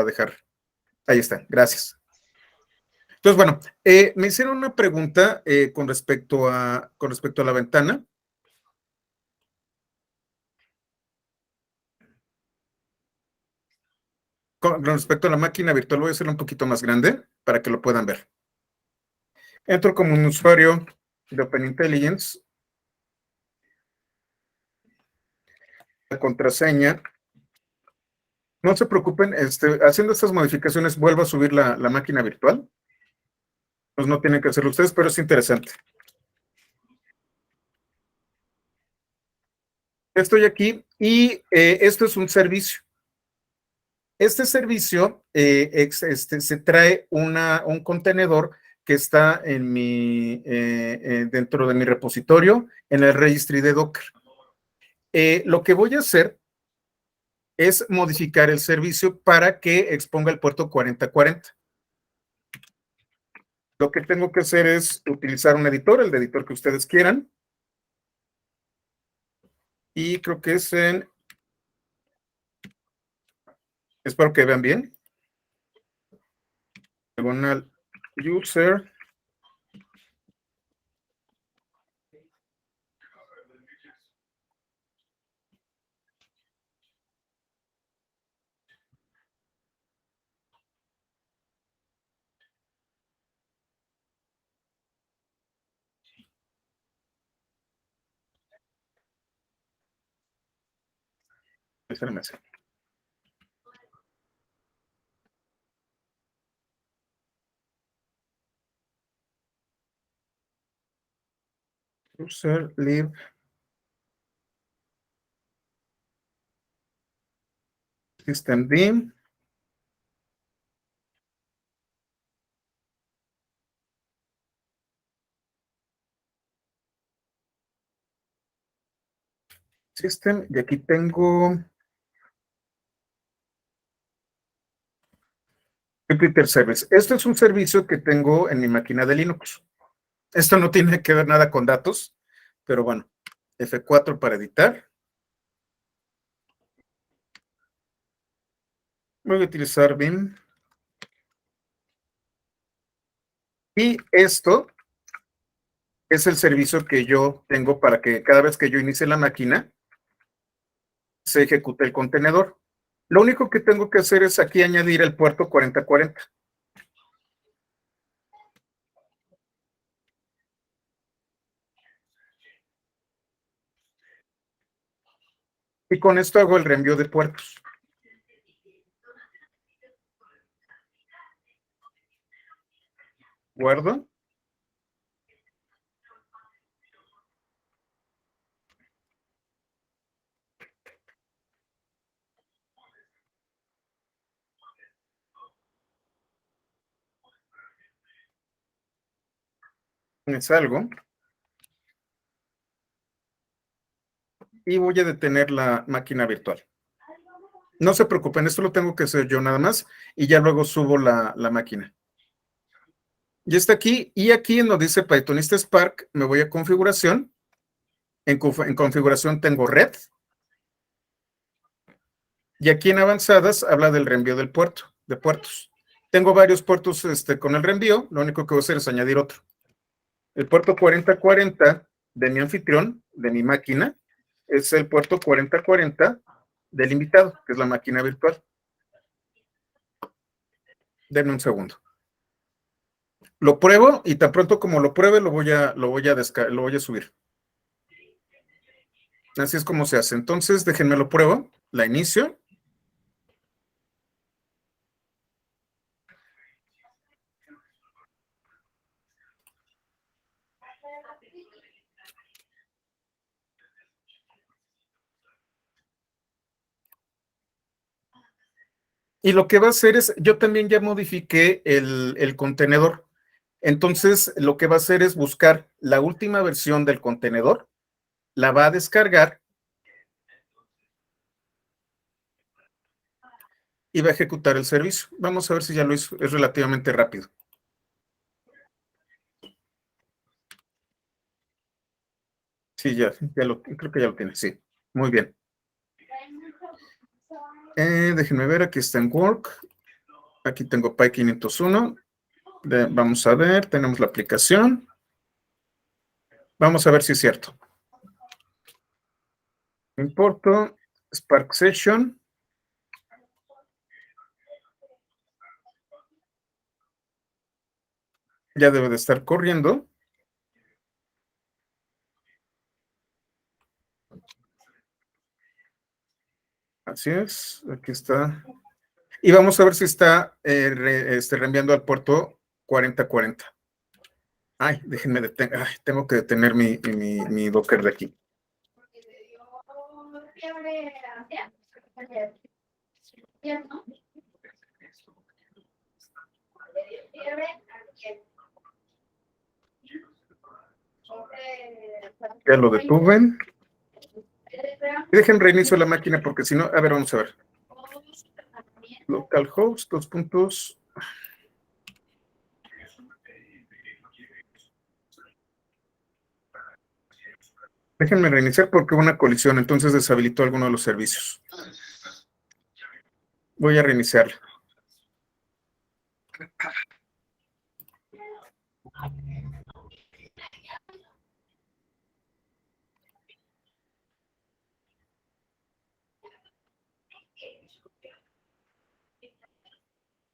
a dejar. Ahí está, gracias. Entonces, bueno, me hicieron una pregunta con respecto a la ventana. Con respecto a la máquina virtual, voy a hacerla un poquito más grande para que lo puedan ver. Entro como un usuario de Open Intelligence. La contraseña. No se preocupen, haciendo estas modificaciones vuelvo a subir la máquina virtual. Pues no tienen que hacerlo ustedes, pero es interesante. Estoy aquí y esto es un servicio. Este servicio se trae un contenedor que está en dentro de mi repositorio en el registry de Docker. Lo que voy a hacer es modificar el servicio para que exponga el puerto 4040. Lo que tengo que hacer es utilizar un editor, el editor que ustedes quieran. Y creo que es espero que vean bien. Diagonal user. Espérenme. User lib systemd. System, y aquí tengo Jupyter Service. Esto es un servicio que tengo en mi máquina de Linux. Esto no tiene que ver nada con datos, pero bueno, F4 para editar. Voy a utilizar Vim. Y esto es el servicio que yo tengo para que cada vez que yo inicie la máquina, se ejecute el contenedor. Lo único que tengo que hacer es aquí añadir el puerto 4040. Y con esto hago el reenvío de puertos. Guardo. Me salgo. Y voy a detener la máquina virtual. No se preocupen, esto lo tengo que hacer yo nada más y ya luego subo la máquina. Ya está aquí y aquí en donde dice Pythonista Spark me voy a configuración. En configuración tengo red. Y aquí en avanzadas habla del reenvío del puerto, de puertos. Tengo varios puertos con el reenvío, lo único que voy a hacer es añadir otro. El puerto 4040 de mi anfitrión, de mi máquina, es el puerto 4040 del invitado, que es la máquina virtual. Denme un segundo. Lo pruebo y tan pronto como lo pruebe lo voy a subir. Así es como se hace. Entonces, déjenme lo pruebo. La inicio. Y lo que va a hacer es, yo también ya modifiqué el contenedor. Entonces, lo que va a hacer es buscar la última versión del contenedor, la va a descargar y va a ejecutar el servicio. Vamos a ver si ya lo hizo. Es relativamente rápido. Sí, creo que ya lo tiene. Sí, muy bien. Déjenme ver, aquí está en Work. Aquí tengo Pi 501. Vamos a ver, tenemos la aplicación. Vamos a ver si es cierto. Importo Spark Session. Ya debe de estar corriendo. Así es, aquí está. Y vamos a ver si está reenviando al puerto 4040. Ay, déjenme detener. Ay, tengo que detener mi Docker de aquí. Ya lo detuve. Dejen reinicio la máquina porque si no, a ver, vamos a ver. Localhost, 2 puntos. Déjenme reiniciar porque hubo una colisión, entonces deshabilitó alguno de los servicios. Voy a reiniciarla.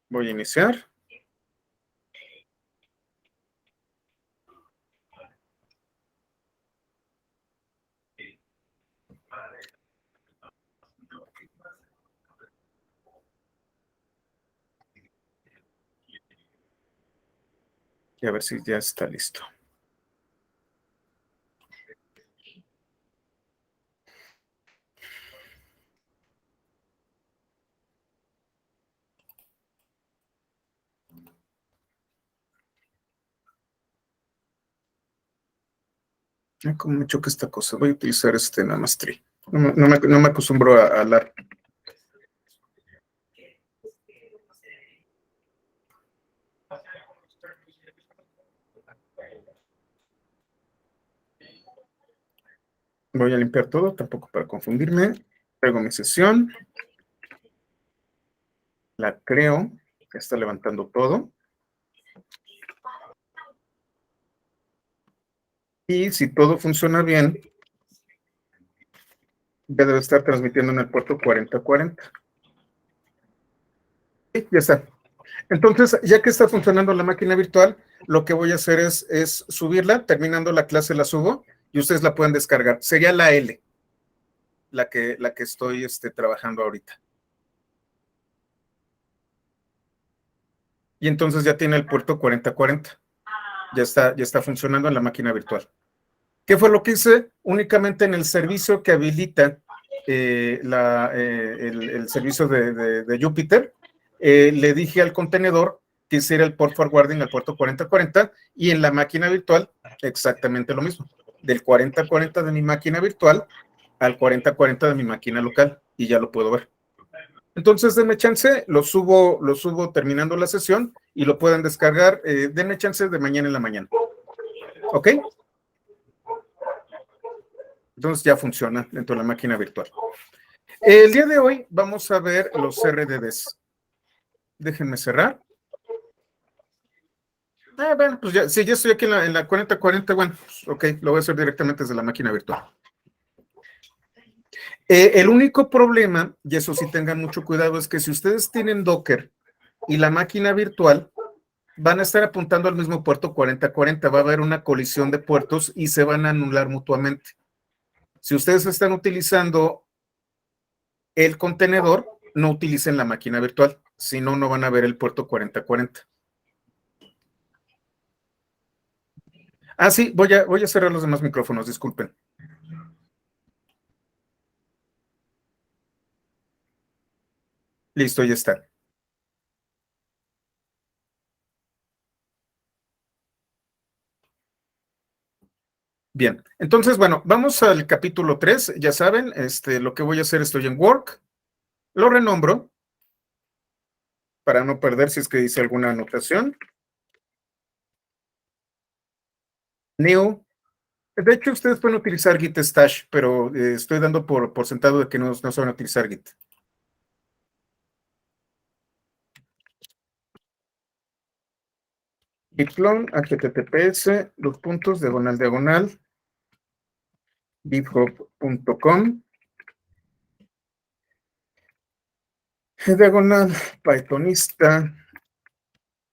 Voy a iniciar. Y a ver si ya está listo. ¿Cómo me choca esta cosa? Voy a utilizar Namaste. No me acostumbro a hablar. Voy a limpiar todo, tampoco para confundirme. Traigo mi sesión. La creo. Está levantando todo. Y si todo funciona bien, ya debe estar transmitiendo en el puerto 4040. Sí, ya está. Entonces, ya que está funcionando la máquina virtual, lo que voy a hacer es subirla. Terminando la clase la subo y ustedes la pueden descargar. Sería la L, la que estoy trabajando ahorita. Y entonces ya tiene el puerto 4040. Ya está funcionando en la máquina virtual. ¿Qué fue lo que hice? Únicamente en el servicio que habilita el servicio de Jupyter, le dije al contenedor que hiciera el port forwarding al puerto 4040 y en la máquina virtual exactamente lo mismo. Del 4040 de mi máquina virtual al 4040 de mi máquina local y ya lo puedo ver. Entonces, denme chance, lo subo terminando la sesión y lo pueden descargar. Denme chance de mañana en la mañana. ¿Ok? Entonces ya funciona dentro de la máquina virtual. El día de hoy vamos a ver los RDDs. Déjenme cerrar. Bueno, pues ya, si ya estoy aquí en la 4040, bueno, pues, ok, lo voy a hacer directamente desde la máquina virtual. El único problema, y eso sí tengan mucho cuidado, es que si ustedes tienen Docker y la máquina virtual, van a estar apuntando al mismo puerto 4040, va a haber una colisión de puertos y se van a anular mutuamente. Si ustedes están utilizando el contenedor, no utilicen la máquina virtual, si no, no van a ver el puerto 4040. Ah, sí, voy a cerrar los demás micrófonos, disculpen. Listo, ya está. Bien, entonces, bueno, vamos al capítulo 3, ya saben, lo que voy a hacer, estoy en Work, lo renombro, para no perder si es que hice alguna anotación. New. De hecho, ustedes pueden utilizar Git Stash, pero estoy dando por sentado de que no saben utilizar Git. clon https dos puntos diagonal diagonal github.com diagonal pythonista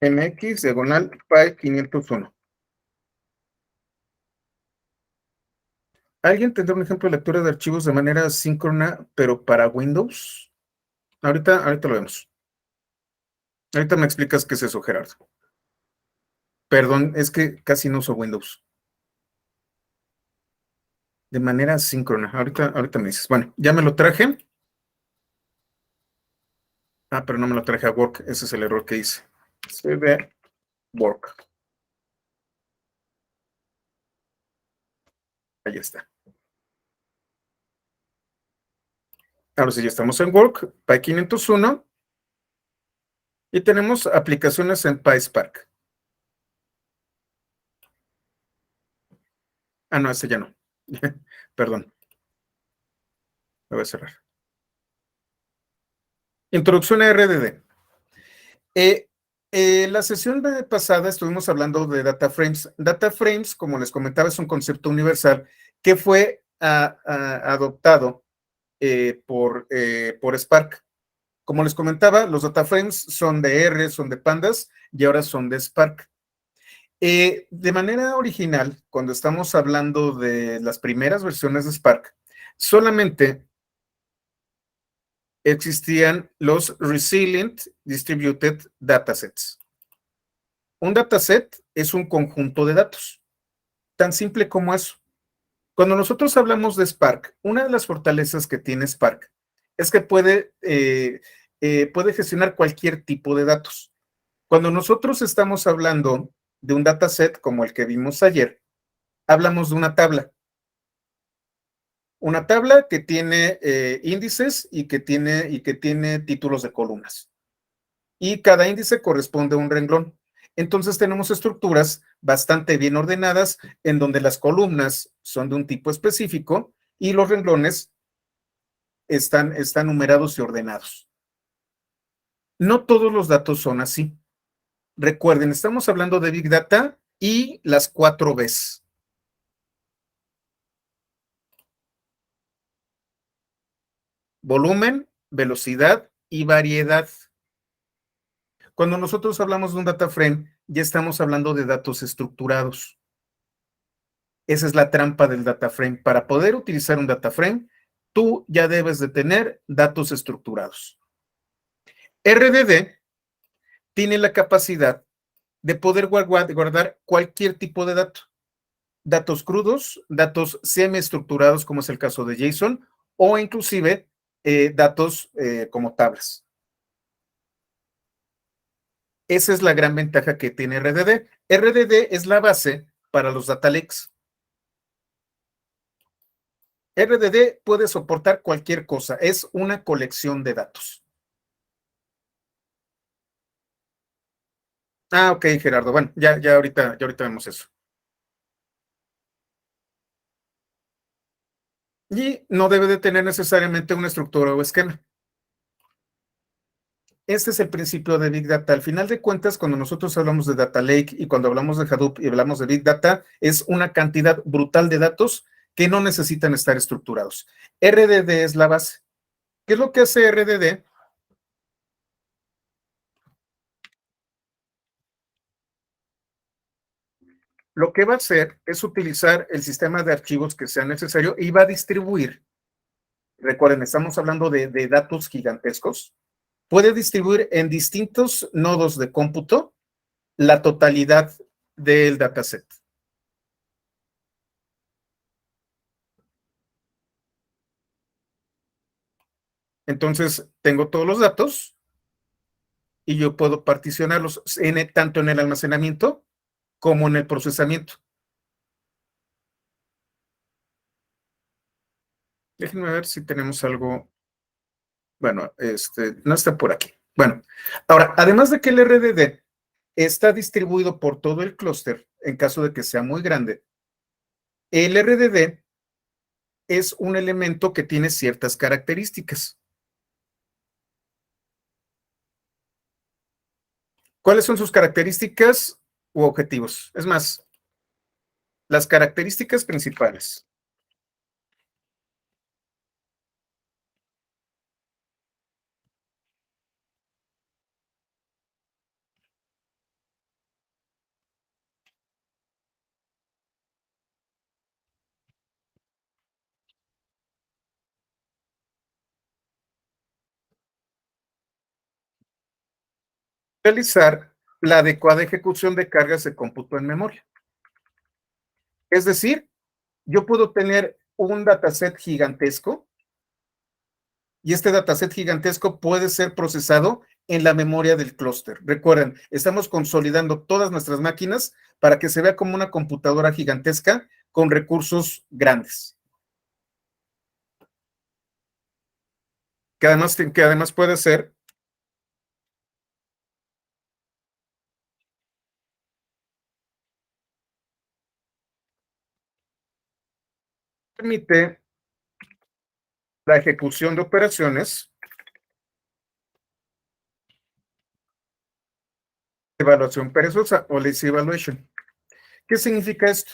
mx diagonal py 501. ¿Alguien tendrá un ejemplo de lectura de archivos de manera síncrona, pero para Windows? Ahorita lo vemos. Ahorita me explicas qué es eso, Gerardo. Perdón, es que casi no uso Windows. De manera síncrona. Ahorita me dices. Bueno, ya me lo traje. Ah, pero no me lo traje a Work. Ese es el error que hice. CD Work. Ahí está. Ahora sí, ya estamos en Work. Py501. Y tenemos aplicaciones en PySpark. Ah, no, ese ya no. Perdón. Lo voy a cerrar. Introducción a RDD. La sesión pasada estuvimos hablando de data frames. Data frames, como les comentaba, es un concepto universal que fue adoptado por Spark. Como les comentaba, los data frames son de R, son de Pandas y ahora son de Spark. De manera original, cuando estamos hablando de las primeras versiones de Spark, solamente existían los Resilient Distributed Datasets. Un dataset es un conjunto de datos, tan simple como eso. Cuando nosotros hablamos de Spark, una de las fortalezas que tiene Spark es que puede gestionar cualquier tipo de datos. Cuando nosotros estamos hablando de un dataset como el que vimos ayer, hablamos de una tabla. Una tabla que tiene índices y que tiene títulos de columnas. Y cada índice corresponde a un renglón. Entonces tenemos estructuras bastante bien ordenadas en donde las columnas son de un tipo específico y los renglones están numerados y ordenados. No todos los datos son así. Recuerden, estamos hablando de Big Data y las 4 Bs. Volumen, velocidad y variedad. Cuando nosotros hablamos de un data frame, ya estamos hablando de datos estructurados. Esa es la trampa del data frame. Para poder utilizar un data frame, tú ya debes de tener datos estructurados. RDD tiene la capacidad de poder guardar cualquier tipo de dato. Datos crudos, datos semiestructurados, como es el caso de JSON, o inclusive datos como tablas. Esa es la gran ventaja que tiene RDD. RDD es la base para los data lakes. RDD puede soportar cualquier cosa, es una colección de datos. Ah, ok, Gerardo. Bueno, ya ahorita vemos eso. Y no debe de tener necesariamente una estructura o esquema. Este es el principio de Big Data. Al final de cuentas, cuando nosotros hablamos de Data Lake y cuando hablamos de Hadoop y hablamos de Big Data, es una cantidad brutal de datos que no necesitan estar estructurados. RDD es la base. ¿Qué es lo que hace RDD? Lo que va a hacer es utilizar el sistema de archivos que sea necesario y va a distribuir. Recuerden, estamos hablando de datos gigantescos. Puede distribuir en distintos nodos de cómputo la totalidad del dataset. Entonces, tengo todos los datos y yo puedo particionarlos tanto en el almacenamiento como en el procesamiento. Déjenme ver si tenemos algo. Bueno, no está por aquí. Bueno, ahora, además de que el RDD está distribuido por todo el clúster, en caso de que sea muy grande, el RDD es un elemento que tiene ciertas características. ¿Cuáles son sus características? u objetivos. Es más, las características principales. Realizar la adecuada ejecución de cargas de cómputo en memoria. Es decir, yo puedo tener un dataset gigantesco y este dataset gigantesco puede ser procesado en la memoria del clúster. Recuerden, estamos consolidando todas nuestras máquinas para que se vea como una computadora gigantesca con recursos grandes. Que además puede ser permite la ejecución de operaciones, evaluación perezosa o lazy evaluation. ¿Qué significa esto?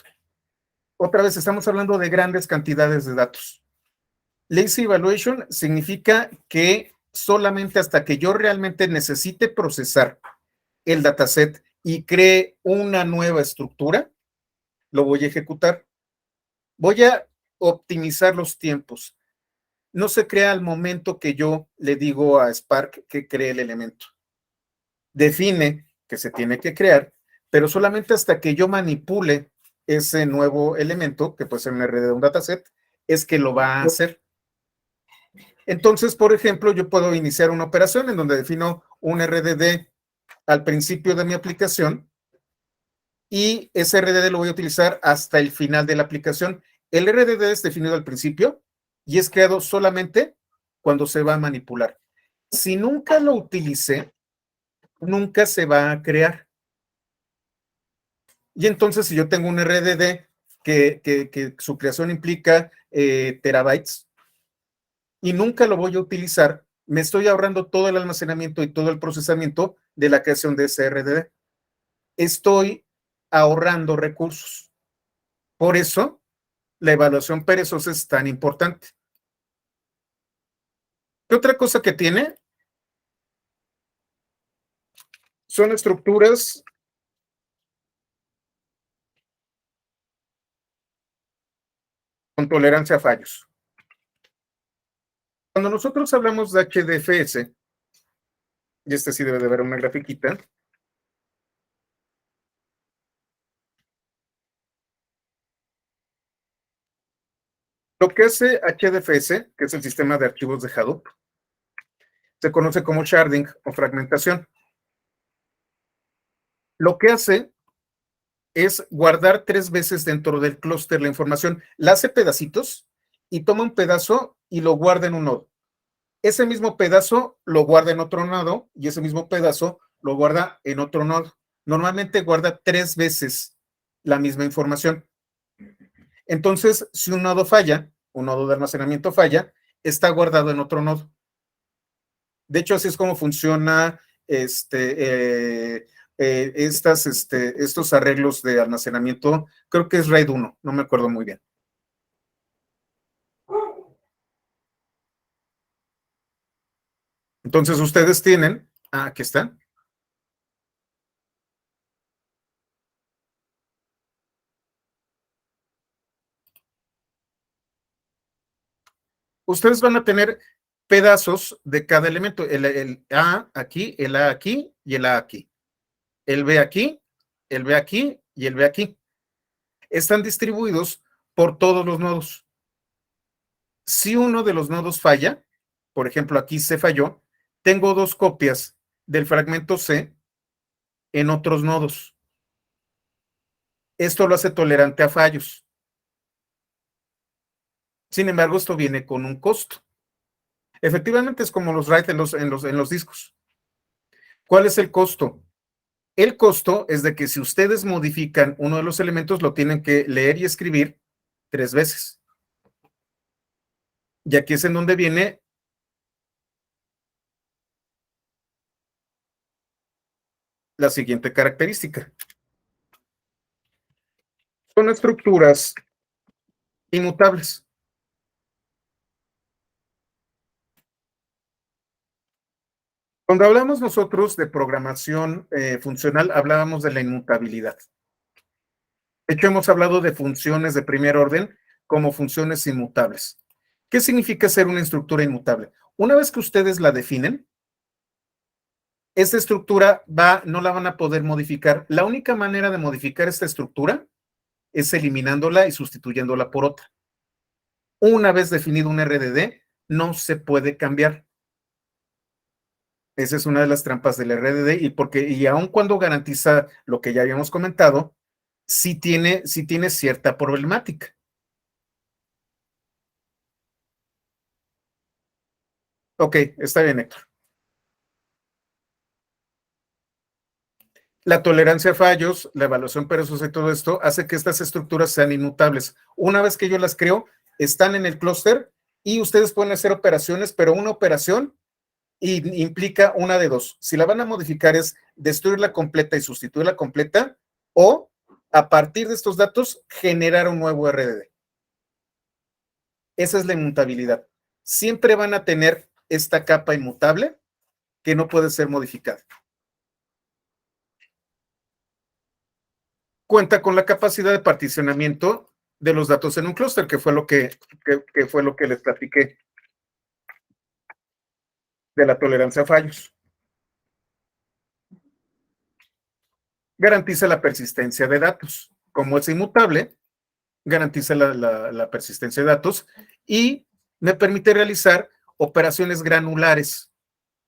Otra vez estamos hablando de grandes cantidades de datos. Lazy evaluation significa que solamente hasta que yo realmente necesite procesar el dataset y cree una nueva estructura, lo voy a ejecutar. Voy a optimizar los tiempos. No se crea al momento que yo le digo a Spark que cree el elemento. Define que se tiene que crear, pero solamente hasta que yo manipule ese nuevo elemento, que puede ser un RD de un dataset, es que lo va a hacer. Entonces, por ejemplo, yo puedo iniciar una operación en donde defino un RDD al principio de mi aplicación y ese RDD lo voy a utilizar hasta el final de la aplicación. El RDD es definido al principio y es creado solamente cuando se va a manipular. Si nunca lo utilicé, nunca se va a crear. Y entonces, si yo tengo un RDD que su creación implica terabytes y nunca lo voy a utilizar, me estoy ahorrando todo el almacenamiento y todo el procesamiento de la creación de ese RDD. Estoy ahorrando recursos. Por eso, la evaluación perezosa es tan importante. ¿Qué otra cosa que tiene? Son estructuras con tolerancia a fallos. Cuando nosotros hablamos de HDFS, y este sí debe de haber una grafiquita, lo que hace HDFS, que es el sistema de archivos de Hadoop, se conoce como sharding o fragmentación. Lo que hace es guardar 3 veces dentro del clúster la información, la hace pedacitos y toma un pedazo y lo guarda en un nodo. Ese mismo pedazo lo guarda en otro nodo y ese mismo pedazo lo guarda en otro nodo. Normalmente guarda 3 veces la misma información. Entonces, si un nodo falla, un nodo de almacenamiento falla, está guardado en otro nodo. De hecho, así es como funciona estos arreglos de almacenamiento. Creo que es RAID 1, no me acuerdo muy bien. Entonces, ustedes tienen, aquí está. Ustedes van a tener pedazos de cada elemento, el A aquí, el A aquí y el A aquí. El B aquí, el B aquí y el B aquí. Están distribuidos por todos los nodos. Si uno de los nodos falla, por ejemplo, aquí C falló, tengo 2 copias del fragmento C en otros nodos. Esto lo hace tolerante a fallos. Sin embargo, esto viene con un costo. Efectivamente, es como los RAID en los discos. ¿Cuál es el costo? El costo es de que si ustedes modifican uno de los elementos, lo tienen que leer y escribir 3 veces. Y aquí es en donde viene la siguiente característica. Son estructuras inmutables. Cuando hablamos nosotros de programación funcional, hablábamos de la inmutabilidad. De hecho, hemos hablado de funciones de primer orden como funciones inmutables. ¿Qué significa ser una estructura inmutable? Una vez que ustedes la definen, esta estructura no la van a poder modificar. La única manera de modificar esta estructura es eliminándola y sustituyéndola por otra. Una vez definido un RDD, no se puede cambiar. Esa es una de las trampas del RDD y aun cuando garantiza lo que ya habíamos comentado, sí tiene cierta problemática. Ok, está bien, Héctor. La tolerancia a fallos, la evaluación perezosa y todo esto hace que estas estructuras sean inmutables. Una vez que yo las creo, están en el clúster y ustedes pueden hacer operaciones, pero una operación implica una de dos. Si la van a modificar es destruirla completa y sustituirla completa o a partir de estos datos generar un nuevo RDD. Esa es la inmutabilidad. Siempre van a tener esta capa inmutable que no puede ser modificada. Cuenta con la capacidad de particionamiento de los datos en un clúster, que fue lo que les platiqué de la tolerancia a fallos. Garantiza la persistencia de datos. Como es inmutable, garantiza la persistencia de datos y me permite realizar operaciones granulares.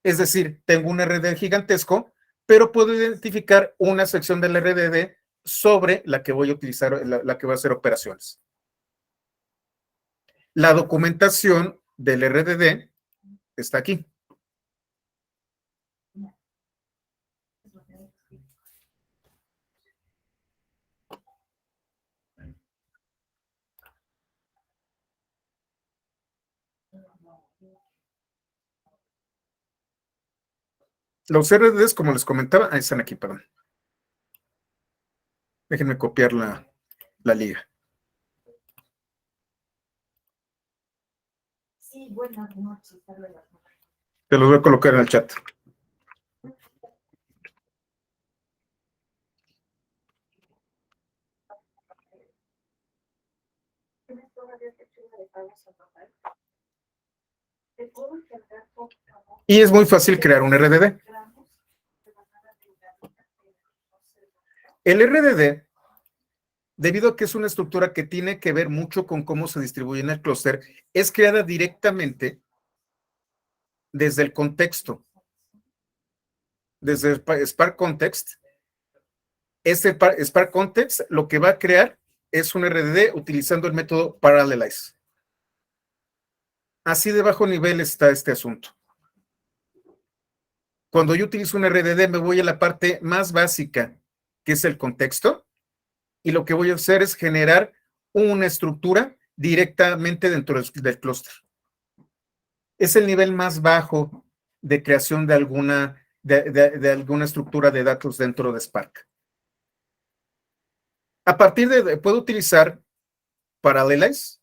Es decir, tengo un RDD gigantesco, pero puedo identificar una sección del RDD sobre la que voy a utilizar, la que voy a hacer operaciones. La documentación del RDD está aquí. Los RDDs, como les comentaba, ahí están aquí, perdón. Déjenme copiar la liga. Sí, buenas noches. Te los voy a colocar en el chat. Y es muy fácil crear un RDD. El RDD, debido a que es una estructura que tiene que ver mucho con cómo se distribuye en el clúster, es creada directamente desde el contexto, desde Spark Context. Este Spark Context lo que va a crear es un RDD utilizando el método Parallelize. Así de bajo nivel está este asunto. Cuando yo utilizo un RDD me voy a la parte más básica, que es el contexto, y lo que voy a hacer es generar una estructura directamente dentro del clúster. Es el nivel más bajo de creación de alguna estructura de datos dentro de Spark. A partir puedo utilizar Parallelize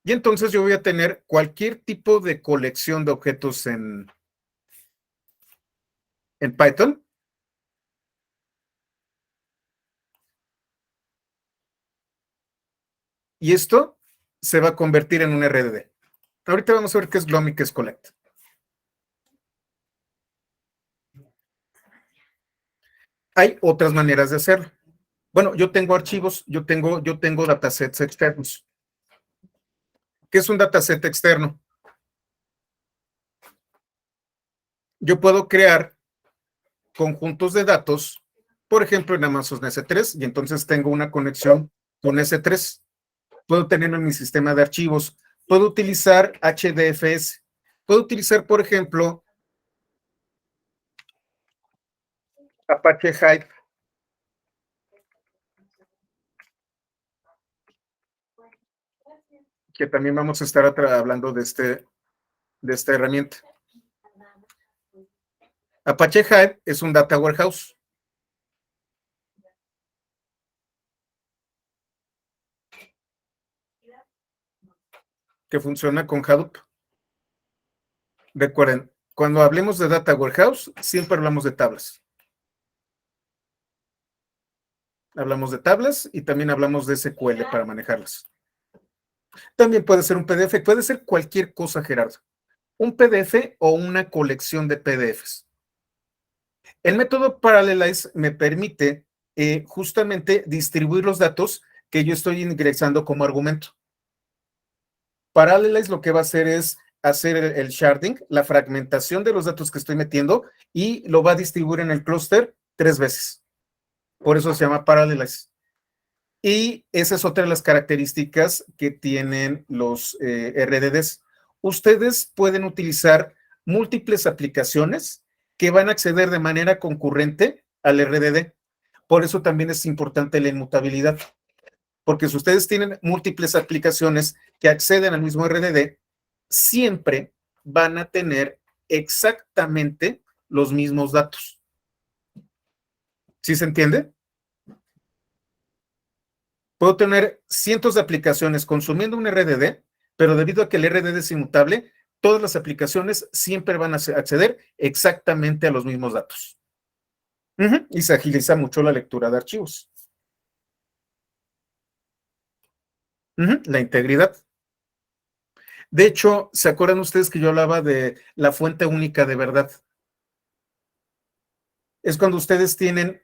y entonces yo voy a tener cualquier tipo de colección de objetos en Python. Y esto se va a convertir en un RDD. Ahorita vamos a ver qué es GLOM y qué es Collect. Hay otras maneras de hacerlo. Bueno, yo tengo archivos, yo tengo datasets externos. ¿Qué es un dataset externo? Yo puedo crear conjuntos de datos, por ejemplo, en Amazon S3, y entonces tengo una conexión con S3. Puedo tenerlo en mi sistema de archivos. Puedo utilizar HDFS. Puedo utilizar, por ejemplo, Apache Hive. Que también vamos a estar hablando de esta herramienta. Apache Hive es un data warehouse. que funciona con Hadoop. Recuerden, cuando hablemos de Data Warehouse, siempre hablamos de tablas. Hablamos de tablas y también hablamos de SQL para manejarlas. También puede ser un PDF, puede ser cualquier cosa, Gerardo. Un PDF o una colección de PDFs. El método Parallelize me permite justamente distribuir los datos que yo estoy ingresando como argumento. Parallelize lo que va a hacer es hacer el sharding, la fragmentación de los datos que estoy metiendo, y lo va a distribuir en el clúster 3 veces. Por eso se llama Parallelize. Y esa es otra de las características que tienen los RDDs. Ustedes pueden utilizar múltiples aplicaciones que van a acceder de manera concurrente al RDD. Por eso también es importante la inmutabilidad. Porque si ustedes tienen múltiples aplicaciones que acceden al mismo RDD, siempre van a tener exactamente los mismos datos. ¿Sí se entiende? Puedo tener cientos de aplicaciones consumiendo un RDD, pero debido a que el RDD es inmutable, todas las aplicaciones siempre van a acceder exactamente a los mismos datos. Y se agiliza mucho la lectura de archivos. La integridad. De hecho, ¿se acuerdan ustedes que yo hablaba de la fuente única de verdad? Es cuando ustedes tienen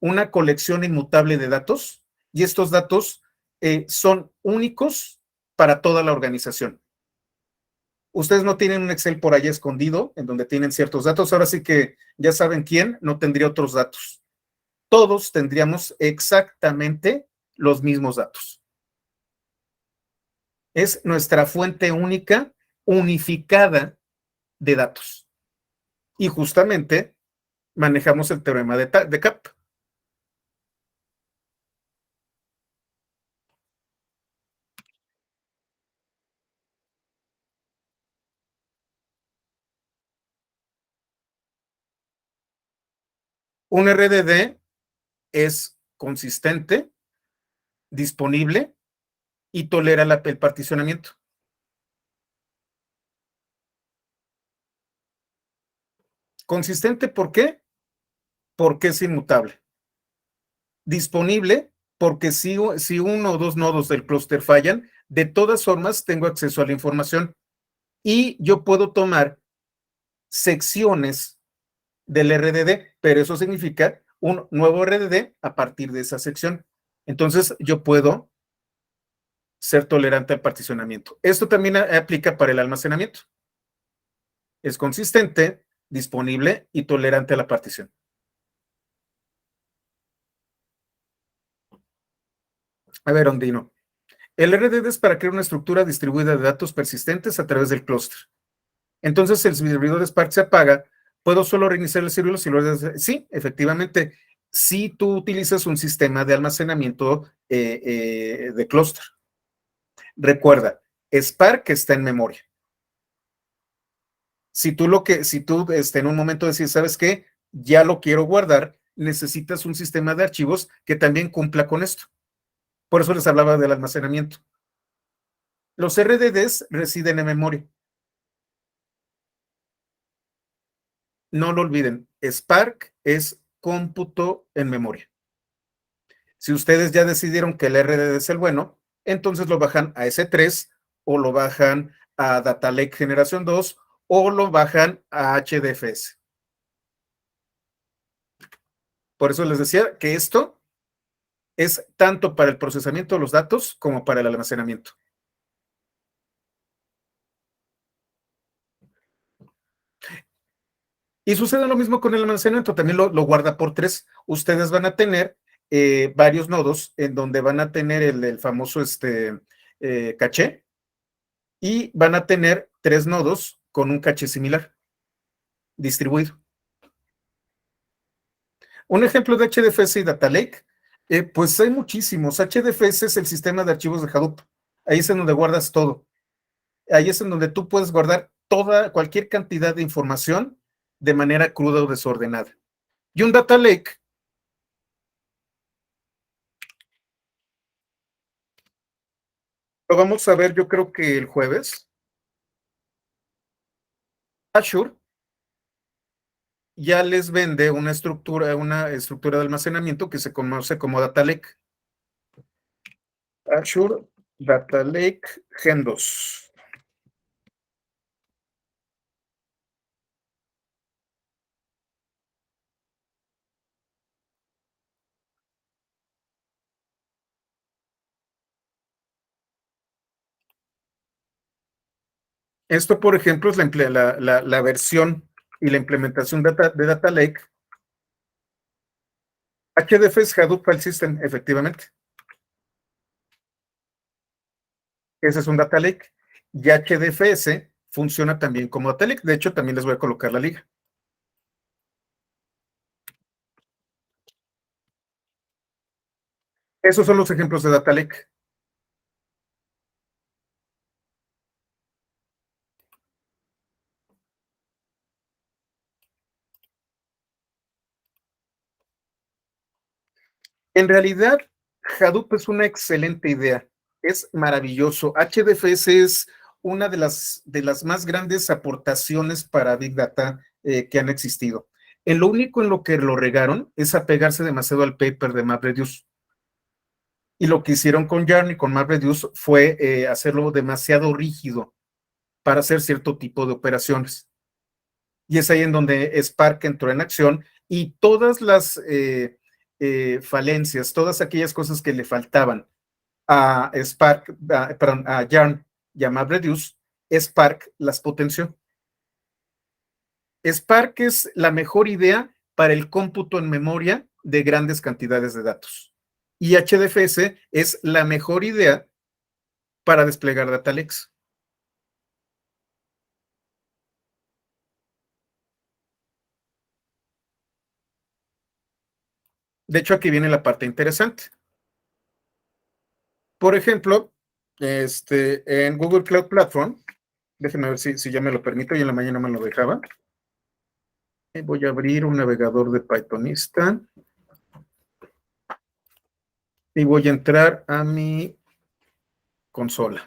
una colección inmutable de datos y estos datos son únicos para toda la organización. Ustedes no tienen un Excel por ahí escondido en donde tienen ciertos datos. Ahora sí que ya saben quién no tendría otros datos. Todos tendríamos exactamente los mismos datos. Es nuestra fuente única, unificada de datos. Y justamente manejamos el teorema de CAP. Un RDD es consistente, disponible y tolera el particionamiento. Consistente, ¿por qué? Porque es inmutable. Disponible, porque si uno o dos nodos del clúster fallan, de todas formas tengo acceso a la información y yo puedo tomar secciones del RDD, pero eso significa un nuevo RDD a partir de esa sección. Entonces, yo puedo ser tolerante al particionamiento. Esto también aplica para el almacenamiento. Es consistente, disponible y tolerante a la partición. A ver, Ondino. El RDD es para crear una estructura distribuida de datos persistentes a través del clúster. Entonces, el servidor de Spark se apaga. ¿Puedo solo reiniciar el servidor si lo Sí, efectivamente. Si tú utilizas un sistema de almacenamiento de clúster. Recuerda, Spark está en memoria. Si tú en un momento decís, ¿sabes qué? Ya lo quiero guardar, necesitas un sistema de archivos que también cumpla con esto. Por eso les hablaba del almacenamiento. Los RDDs residen en memoria. No lo olviden, Spark es cómputo en memoria. Si ustedes ya decidieron que el RDD es el bueno, entonces lo bajan a S3 o lo bajan a Data Lake Generación 2 o lo bajan a HDFS. Por eso les decía que esto es tanto para el procesamiento de los datos como para el almacenamiento. Y sucede lo mismo con el almacenamiento, también lo guarda por 3. Ustedes van a tener varios nodos en donde van a tener el famoso caché y van a tener 3 nodos con un caché similar distribuido. Un ejemplo de HDFS y Data Lake, pues hay muchísimos. HDFS es el sistema de archivos de Hadoop. Ahí es en donde guardas todo. Ahí es en donde tú puedes guardar cualquier cantidad de información de manera cruda o desordenada. Y un Data Lake Lo vamos a ver, yo creo que el jueves. Azure ya les vende una estructura de almacenamiento que se conoce como Data Lake. Azure Data Lake Gen 2. Esto, por ejemplo, es la versión y la implementación de Data Lake. HDF es Hadoop File System, efectivamente. Ese es un Data Lake. Y HDFS funciona también como Data Lake. De hecho, también les voy a colocar la liga. Esos son los ejemplos de Data Lake. En realidad, Hadoop es una excelente idea. Es maravilloso. HDFS es una de las más grandes aportaciones para Big Data que han existido. En lo único en lo que lo regaron es apegarse demasiado al paper de MapReduce. Y lo que hicieron con Yarn y con MapReduce fue hacerlo demasiado rígido para hacer cierto tipo de operaciones. Y es ahí en donde Spark entró en acción y todas las falencias, todas aquellas cosas que le faltaban a Spark, perdón, a Yarn y a MapReduce, Spark las potenció. Spark es la mejor idea para el cómputo en memoria de grandes cantidades de datos. Y HDFS es la mejor idea para desplegar Data Lakes. De hecho, aquí viene la parte interesante. Por ejemplo, en Google Cloud Platform, déjenme ver si ya me lo permito, y en la mañana me lo dejaba. Voy a abrir un navegador de Pythonista y voy a entrar a mi consola.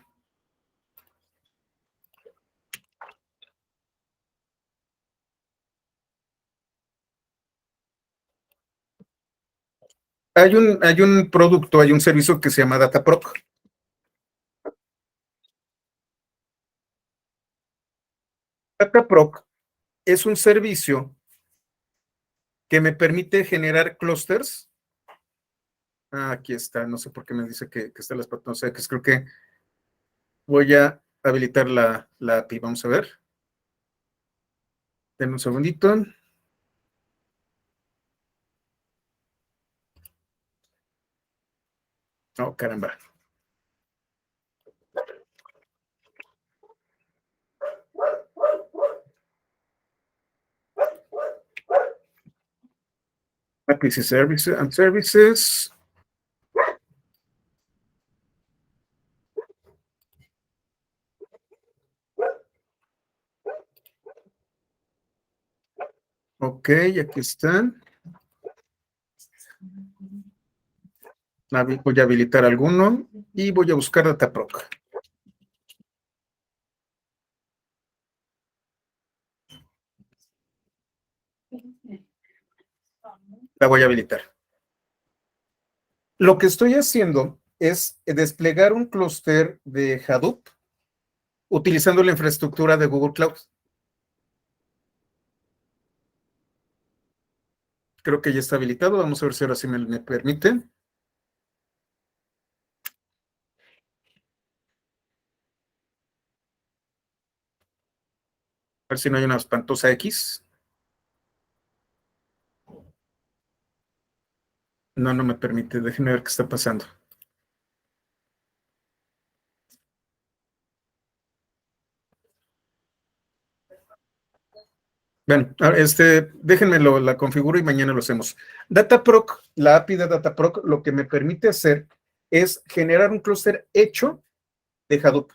Hay un producto, hay un servicio que se llama Dataproc. Dataproc es un servicio que me permite generar clusters. Aquí está, no sé por qué me dice que está las patas, no sé, que creo que voy a habilitar la API, vamos a ver. Denme un segundito. Oh, caramba. APIs y Services and Services. Ok, aquí están. Voy a habilitar alguno y voy a buscar Dataproc. La voy a habilitar. Lo que estoy haciendo es desplegar un clúster de Hadoop utilizando la infraestructura de Google Cloud. Creo que ya está habilitado. Vamos a ver si ahora sí me permite. A ver si no hay una espantosa X. No, no me permite. Déjenme ver qué está pasando. Bueno, déjenme la configuro y mañana lo hacemos. Dataproc, la API de Dataproc, lo que me permite hacer es generar un clúster hecho de Hadoop.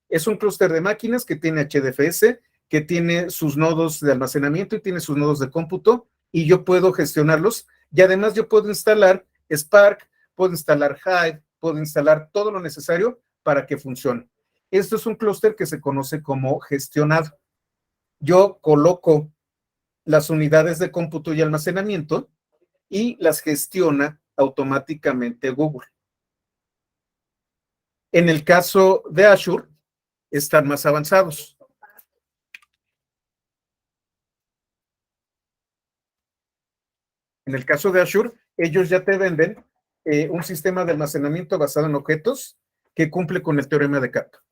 Es un clúster de máquinas que tiene HDFS, que tiene sus nodos de almacenamiento y tiene sus nodos de cómputo, y yo puedo gestionarlos. Y además yo puedo instalar Spark, puedo instalar Hive, puedo instalar todo lo necesario para que funcione. Esto es un clúster que se conoce como gestionado. Yo coloco las unidades de cómputo y almacenamiento y las gestiona automáticamente Google. En el caso de Azure, están más avanzados. En el caso de Azure, ellos ya te venden un sistema de almacenamiento basado en objetos que cumple con el teorema de Kappa.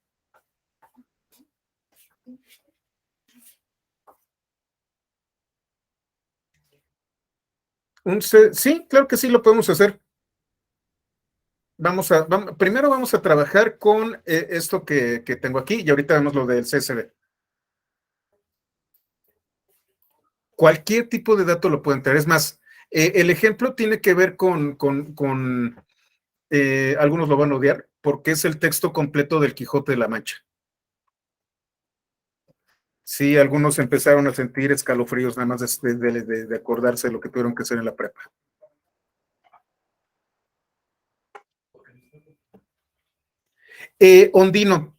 Sí, claro que sí lo podemos hacer. Primero vamos a trabajar con esto que tengo aquí y ahorita vemos lo del CSV. Cualquier tipo de dato lo pueden tener. Es más, el ejemplo tiene que ver con algunos lo van a odiar, porque es el texto completo del Quijote de la Mancha. Sí, algunos empezaron a sentir escalofríos nada más de acordarse de lo que tuvieron que hacer en la prepa. Ondino,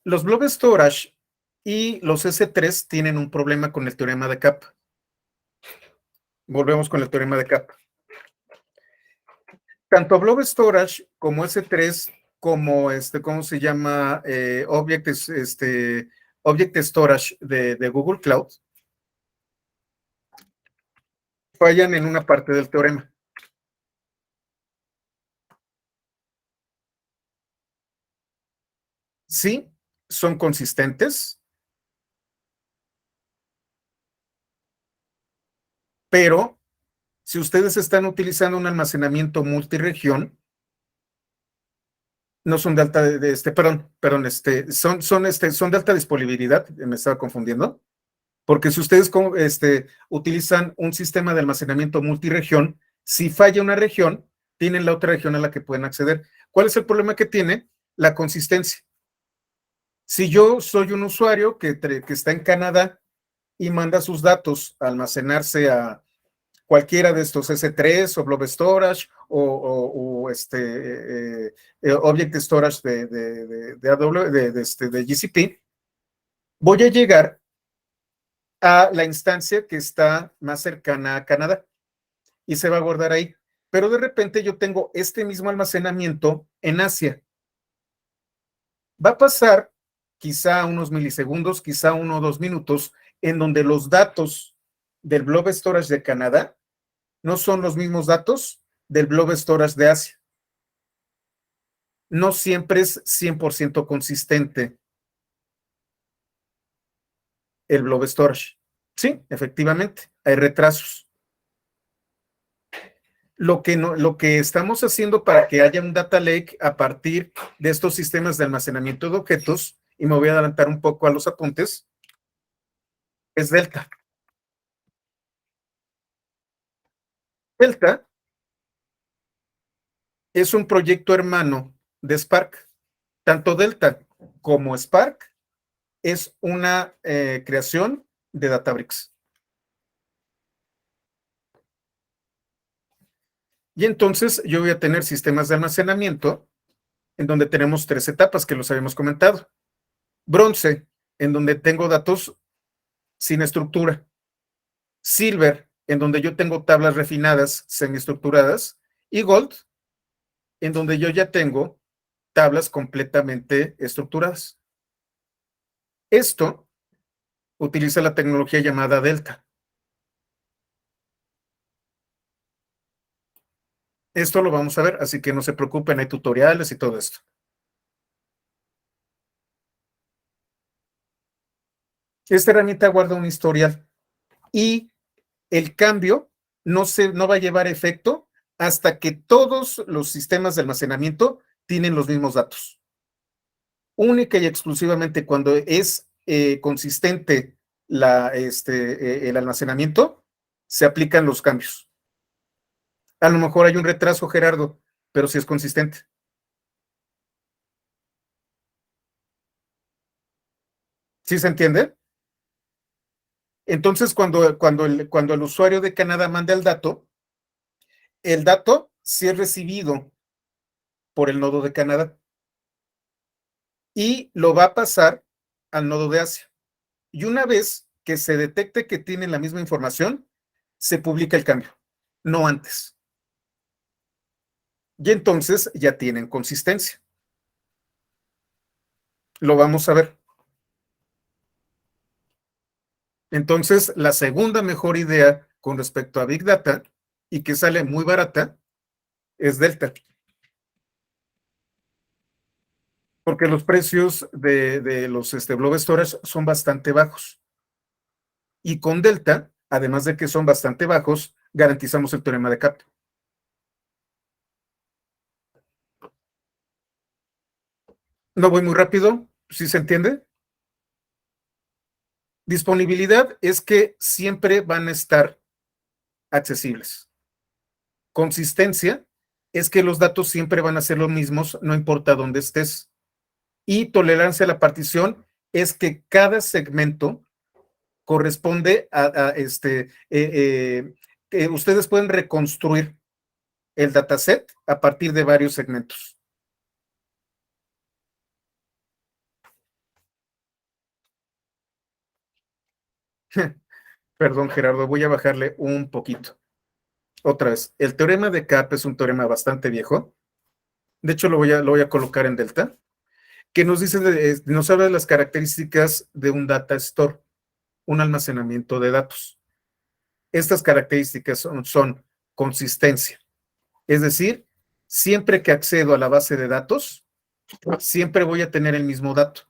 los blob storage y los S3 tienen un problema con el teorema de Kappa. Volvemos con el teorema de Kappa. Tanto blob storage como S3, como ¿cómo se llama? Object Storage de Google Cloud, fallan en una parte del teorema. Sí, son consistentes, pero si ustedes están utilizando un almacenamiento multiregión, no son de alta, perdón, son de alta disponibilidad, me estaba confundiendo, porque si ustedes utilizan un sistema de almacenamiento multiregión, si falla una región, tienen la otra región a la que pueden acceder. ¿Cuál es el problema que tiene? La consistencia. Si yo soy un usuario que está en Canadá y manda sus datos a almacenarse a cualquiera de estos S3 o Blob Storage o Object Storage de GCP, voy a llegar a la instancia que está más cercana a Canadá y se va a guardar ahí. Pero de repente yo tengo este mismo almacenamiento en Asia. Va a pasar quizá unos milisegundos, quizá 1 o 2 minutos, en donde los datos del Blob Storage de Canadá no son los mismos datos del Blob Storage de Asia. No siempre es 100% consistente el Blob Storage. Sí, efectivamente, hay retrasos. Lo que estamos haciendo para que haya un data lake a partir de estos sistemas de almacenamiento de objetos, y me voy a adelantar un poco a los apuntes, es Delta. Delta es un proyecto hermano de Spark. Tanto Delta como Spark es una creación de Databricks. Y entonces yo voy a tener sistemas de almacenamiento en donde tenemos 3 etapas que los habíamos comentado. Bronce, en donde tengo datos sin estructura. Silver, en donde yo tengo tablas refinadas, semiestructuradas. Y Gold, en donde yo ya tengo tablas completamente estructuradas. Esto utiliza la tecnología llamada Delta. Esto lo vamos a ver, así que no se preocupen, hay tutoriales y todo esto. Esta herramienta guarda un historial y el cambio no va a llevar efecto hasta que todos los sistemas de almacenamiento tienen los mismos datos. Única y exclusivamente cuando es consistente el almacenamiento, se aplican los cambios. A lo mejor hay un retraso, Gerardo, pero sí es consistente. ¿Sí se entiende? Entonces, cuando el usuario de Canadá manda el dato sí es recibido por el nodo de Canadá. y lo va a pasar al nodo de Asia. Y una vez que se detecte que tienen la misma información, se publica el cambio, no antes. Y entonces ya tienen consistencia. Lo vamos a ver. Entonces, la segunda mejor idea con respecto a Big Data y que sale muy barata es Delta. Porque los precios de los Blob Storage son bastante bajos. Y con Delta, además de que son bastante bajos, garantizamos el teorema de Capta. No voy muy rápido, ¿sí se entiende? Disponibilidad es que siempre van a estar accesibles. Consistencia es que los datos siempre van a ser los mismos, no importa dónde estés. Y tolerancia a la partición es que cada segmento corresponde ustedes pueden reconstruir el dataset a partir de varios segmentos. Perdón, Gerardo, voy a bajarle un poquito. Otra vez, el teorema de CAP es un teorema bastante viejo. De hecho, lo voy a colocar en delta, que nos dice, nos habla de las características de un data store, un almacenamiento de datos. Estas características son consistencia, es decir, siempre que accedo a la base de datos, siempre voy a tener el mismo dato.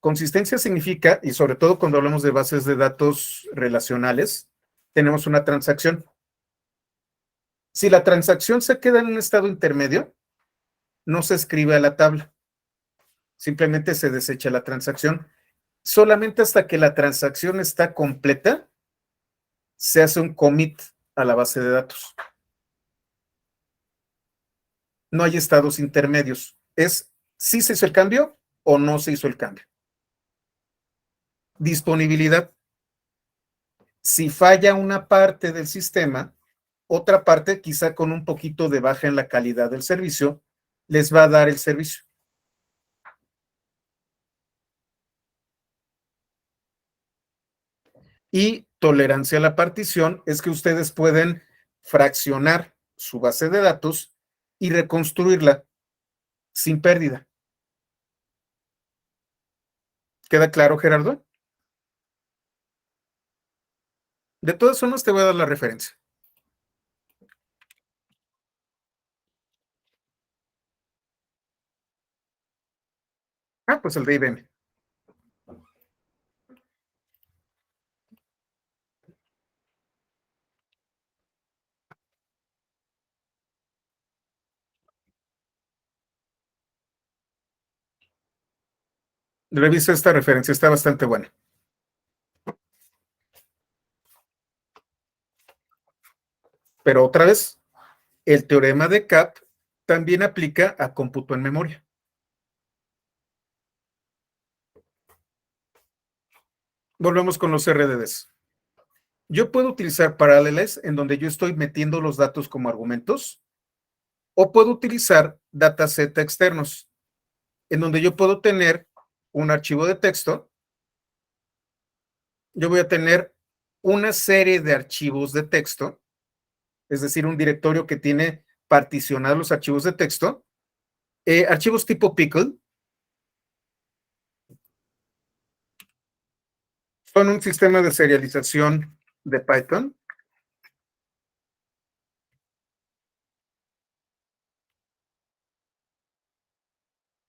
Consistencia significa, y sobre todo cuando hablamos de bases de datos relacionales, tenemos una transacción. Si la transacción se queda en un estado intermedio, no se escribe a la tabla, simplemente se desecha la transacción. Solamente hasta que la transacción está completa, se hace un commit a la base de datos. No hay estados intermedios. Es si se hizo el cambio o no se hizo el cambio. Disponibilidad. Si falla una parte del sistema, otra parte, quizá con un poquito de baja en la calidad del servicio, les va a dar el servicio. Y tolerancia a la partición es que ustedes pueden fraccionar su base de datos y reconstruirla sin pérdida. ¿Queda claro, Gerardo? De todas formas, te voy a dar la referencia. Ah, pues el de IBM. Revisa esta referencia, está bastante buena. Pero otra vez, el teorema de CAP también aplica a cómputo en memoria. Volvemos con los RDDs. Yo puedo utilizar paraleles en donde yo estoy metiendo los datos como argumentos, o puedo utilizar dataset externos, en donde yo puedo tener un archivo de texto. Yo voy a tener una serie de archivos de texto, es decir, un directorio que tiene particionados los archivos de texto, archivos tipo pickle, son un sistema de serialización de Python.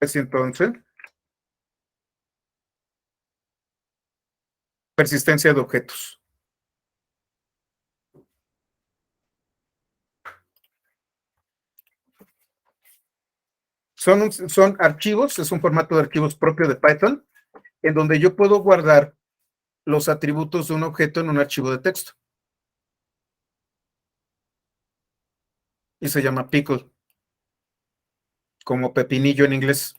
Es entonces persistencia de objetos. Son archivos, es un formato de archivos propio de Python, en donde yo puedo guardar los atributos de un objeto en un archivo de texto. Y se llama pickle, como pepinillo en inglés,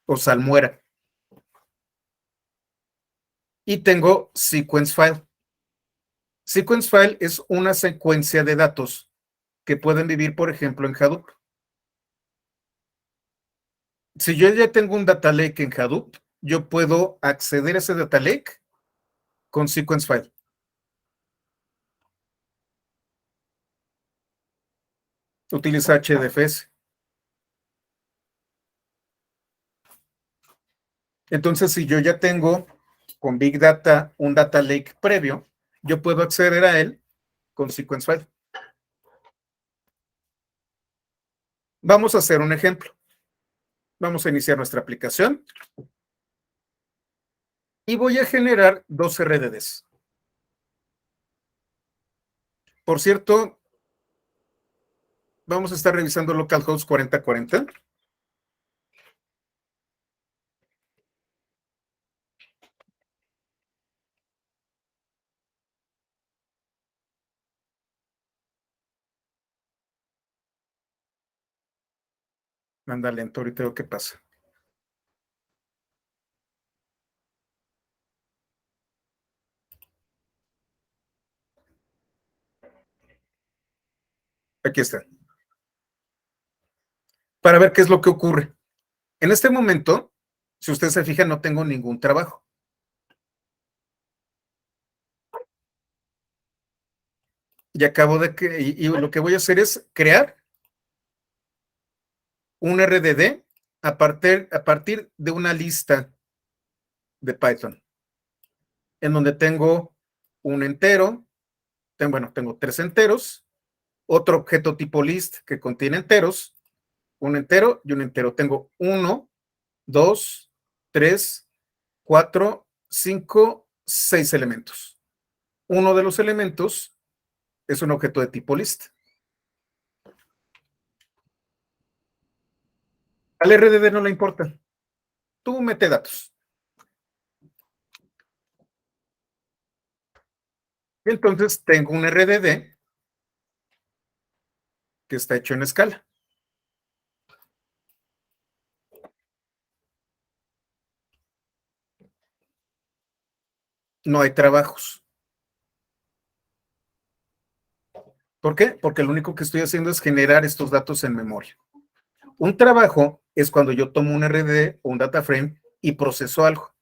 o salmuera. Y tengo sequence file. Sequence file es una secuencia de datos que pueden vivir, por ejemplo, en Hadoop. Si yo ya tengo un data lake en Hadoop, yo puedo acceder a ese data lake con Sequence File. Utiliza HDFS. Entonces, si yo ya tengo con Big Data un data lake previo, yo puedo acceder a él con Sequence File. Vamos a hacer un ejemplo. Vamos a iniciar nuestra aplicación y voy a generar dos RDDs. Por cierto, vamos a estar revisando localhost 4040. Anda lento, ahorita veo qué pasa. Aquí está. Para ver qué es lo que ocurre. En este momento, si usted se fija, no tengo ningún trabajo. Y acabo de que, y lo que voy a hacer es crear un RDD a partir de una lista de Python, en donde tengo un entero, tengo tres enteros, otro objeto tipo list que contiene enteros, un entero y un entero. Tengo 1, 2, 3, 4, 5, 6 elementos. Uno de los elementos es un objeto de tipo list. Al RDD no le importa. Tú mete datos. Entonces tengo un RDD que está hecho en escala. No hay trabajos. ¿Por qué? Porque lo único que estoy haciendo es generar estos datos en memoria. Un trabajo es cuando yo tomo un RDD o un data frame y proceso algo.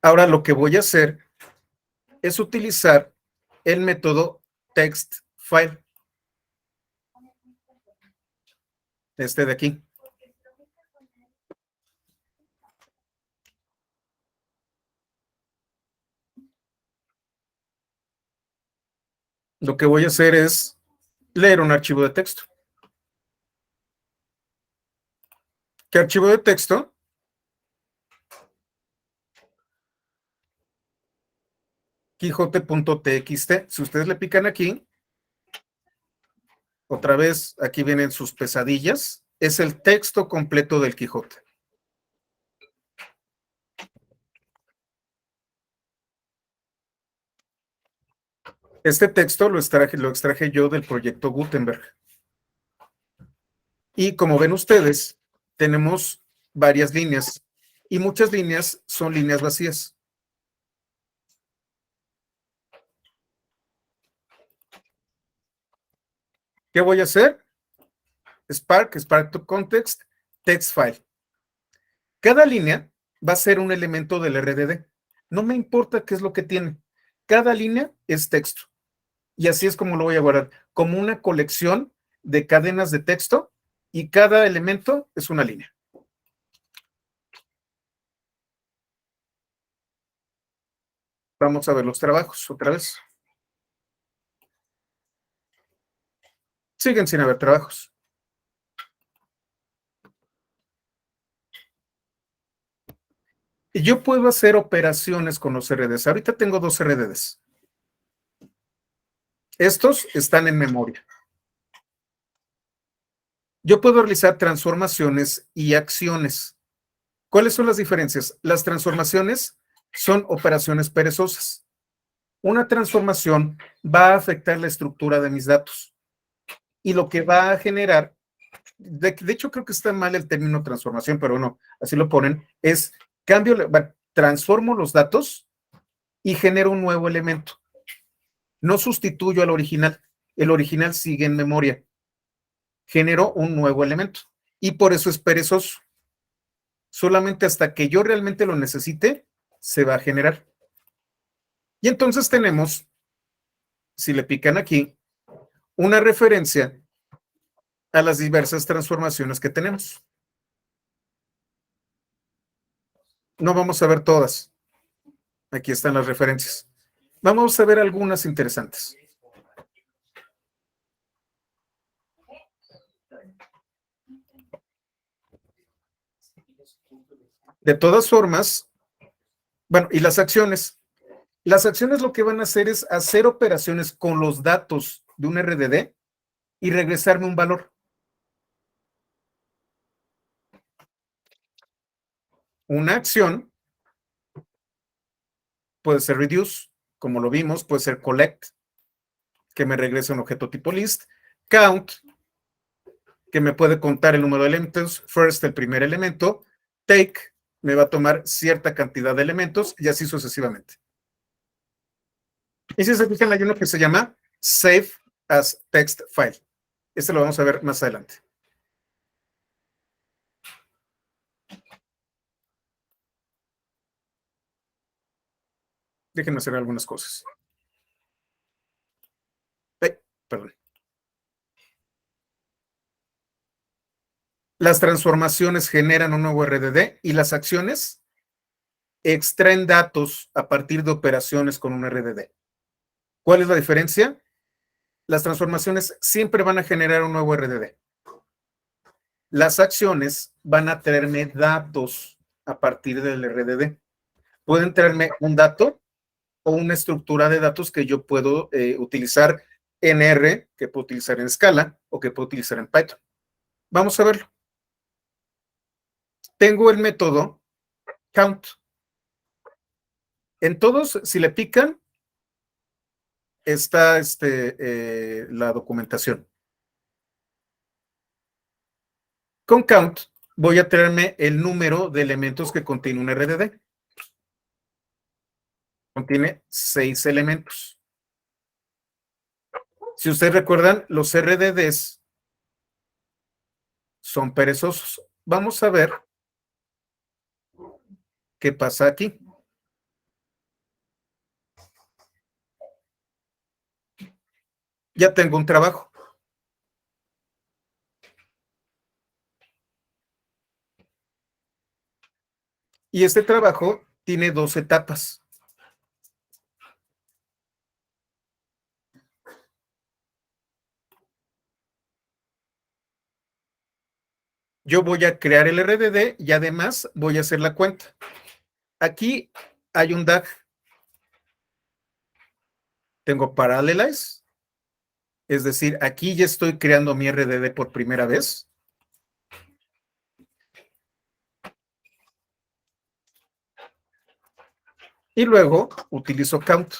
Ahora lo que voy a hacer es utilizar el método TextFile, este de aquí. Lo que voy a hacer es leer un archivo de texto. ¿Qué archivo de texto? Quijote.txt. Si ustedes le pican aquí, otra vez aquí vienen sus pesadillas. Es el texto completo del Quijote. Este texto lo extraje yo del proyecto Gutenberg. Y como ven ustedes, tenemos varias líneas y muchas líneas son líneas vacías. ¿Qué voy a hacer? Spark to Context, Text File. Cada línea va a ser un elemento del RDD. No me importa qué es lo que tiene. Cada línea es texto. Y así es como lo voy a guardar, como una colección de cadenas de texto y cada elemento es una línea. Vamos a ver los trabajos otra vez. Siguen sin haber trabajos. Y yo puedo hacer operaciones con los RDs. Ahorita tengo dos RDs. Estos están en memoria. Yo puedo realizar transformaciones y acciones. ¿Cuáles son las diferencias? Las transformaciones son operaciones perezosas. Una transformación va a afectar la estructura de mis datos y lo que va a generar, de hecho creo que está mal el término transformación, pero bueno, así lo ponen, es transformo los datos y genero un nuevo elemento. No sustituyo al original, el original sigue en memoria. generó un nuevo elemento y por eso es perezoso. Solamente hasta que yo realmente lo necesite, se va a generar. Y entonces tenemos, si le pican aquí, una referencia a las diversas transformaciones que tenemos. No vamos a ver todas. Aquí están las referencias. Vamos a ver algunas interesantes. De todas formas, bueno, y las acciones. Las acciones lo que van a hacer es hacer operaciones con los datos de un RDD y regresarme un valor. Una acción puede ser reduce, como lo vimos, puede ser collect, que me regrese un objeto tipo list, count, que me puede contar el número de elementos, first, el primer elemento, take, me va a tomar cierta cantidad de elementos y así sucesivamente. Y si se fijan, hay uno que se llama Save as Text File. Este lo vamos a ver más adelante. Déjenme hacer algunas cosas. Perdón. Las transformaciones generan un nuevo RDD y las acciones extraen datos a partir de operaciones con un RDD. ¿Cuál es la diferencia? Las transformaciones siempre van a generar un nuevo RDD. Las acciones van a traerme datos a partir del RDD. Pueden traerme un dato o una estructura de datos que yo puedo utilizar en R, que puedo utilizar en Scala o que puedo utilizar en Python. Vamos a verlo. Tengo el método count. En todos, si le pican, está la documentación. Con count voy a traerme el número de elementos que contiene un RDD. Contiene 6 elementos. Si ustedes recuerdan, los RDDs son perezosos. Vamos a ver qué pasa aquí. Ya tengo un trabajo. Y este trabajo tiene 2 etapas. Yo voy a crear el RDD y además voy a hacer la cuenta. Aquí hay un DAG. Tengo Parallelize. Es decir, aquí ya estoy creando mi RDD por primera vez. Y luego utilizo count.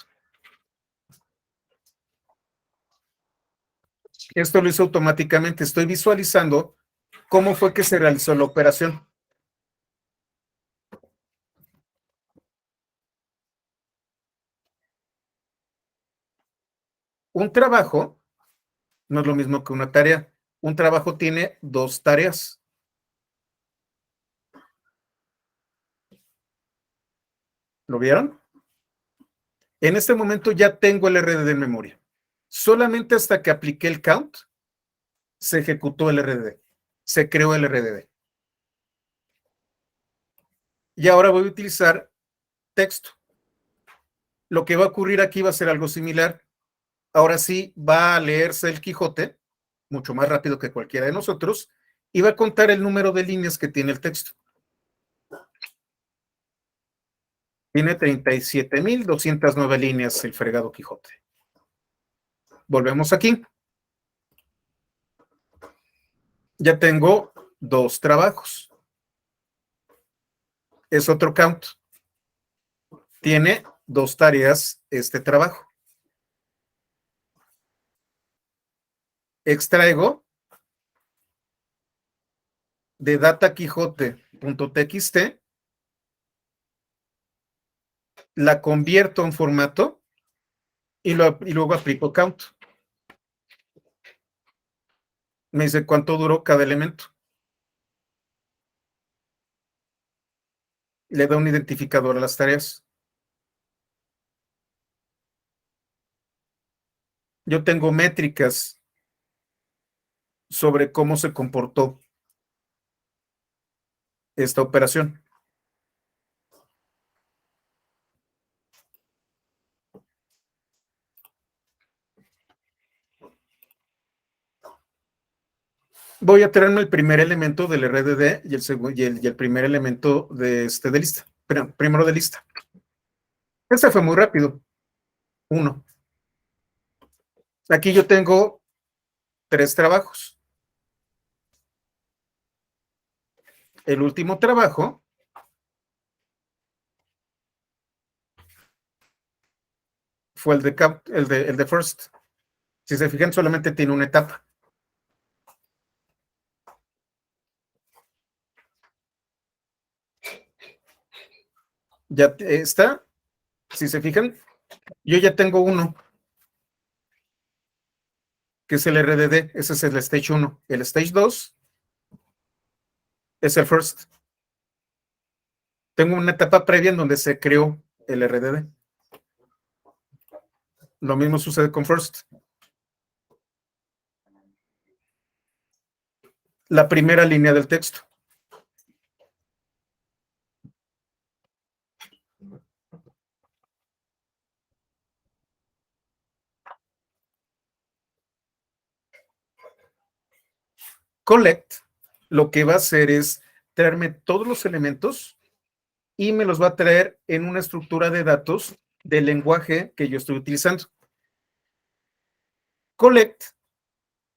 Esto lo hizo automáticamente. Estoy visualizando cómo fue que se realizó la operación. Un trabajo no es lo mismo que una tarea. Un trabajo tiene 2 tareas. ¿Lo vieron? En este momento ya tengo el RDD en memoria. Solamente hasta que apliqué el count, se ejecutó el RDD. Se creó el RDD. Y ahora voy a utilizar texto. Lo que va a ocurrir aquí va a ser algo similar. Ahora sí va a leerse el Quijote, mucho más rápido que cualquiera de nosotros, y va a contar el número de líneas que tiene el texto. Tiene 37,209 líneas el fregado Quijote. Volvemos aquí. Ya tengo 2 trabajos. Es otro count. Tiene 2 tareas este trabajo. Extraigo de dataquijote.txt, la convierto en formato y luego aplico count. Me dice cuánto duró cada elemento. Le da un identificador a las tareas. Yo tengo métricas sobre cómo se comportó esta operación. Voy a traerme el primer elemento del RDD y el primer elemento de lista. Primero de lista. Este fue muy rápido. 1. Aquí yo tengo 3 trabajos. El último trabajo fue el de first. Si se fijan, solamente tiene una etapa. Ya está. Si se fijan, yo ya tengo uno, que es el RDD. Ese es el stage 1. El stage 2 es el first. Tengo una etapa previa en donde se creó el RDD. Lo mismo sucede con first. La primera línea del texto. Collect lo que va a hacer es traerme todos los elementos y me los va a traer en una estructura de datos del lenguaje que yo estoy utilizando. Collect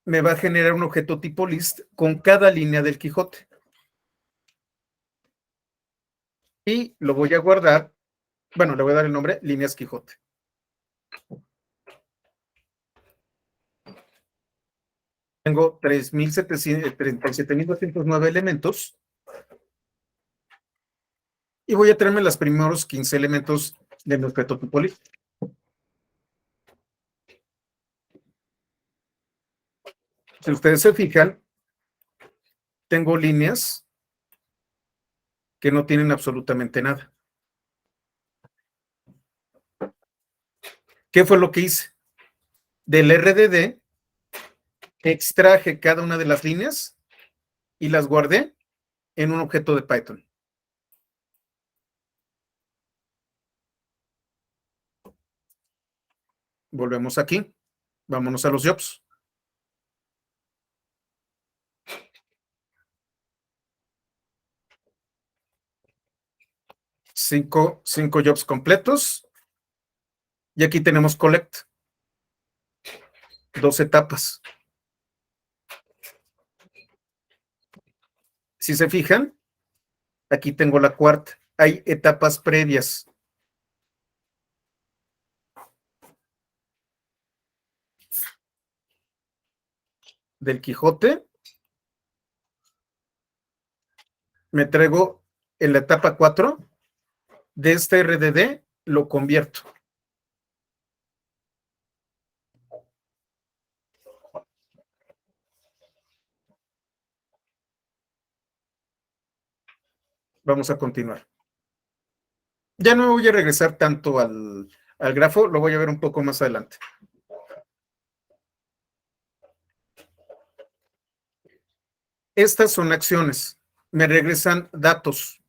me va a generar un objeto tipo list con cada línea del Quijote. Y lo voy a guardar, bueno, le voy a dar el nombre líneas Quijote. Tengo 37.209 elementos y voy a traerme los primeros 15 elementos de mi objeto tipo list. Si ustedes se fijan, tengo líneas que no tienen absolutamente nada. ¿Qué fue lo que hice? Del RDD extraje cada una de las líneas y las guardé en un objeto de Python. Volvemos aquí. Vámonos a los jobs. 5 jobs completos. Y aquí tenemos collect. 2 etapas. Si se fijan, aquí tengo la cuarta. Hay etapas previas. Del Quijote me traigo en la etapa 4 de este RDD, lo convierto. Vamos a continuar. Ya no me voy a regresar tanto al grafo, lo voy a ver un poco más adelante. Estas son acciones. Me regresan datos.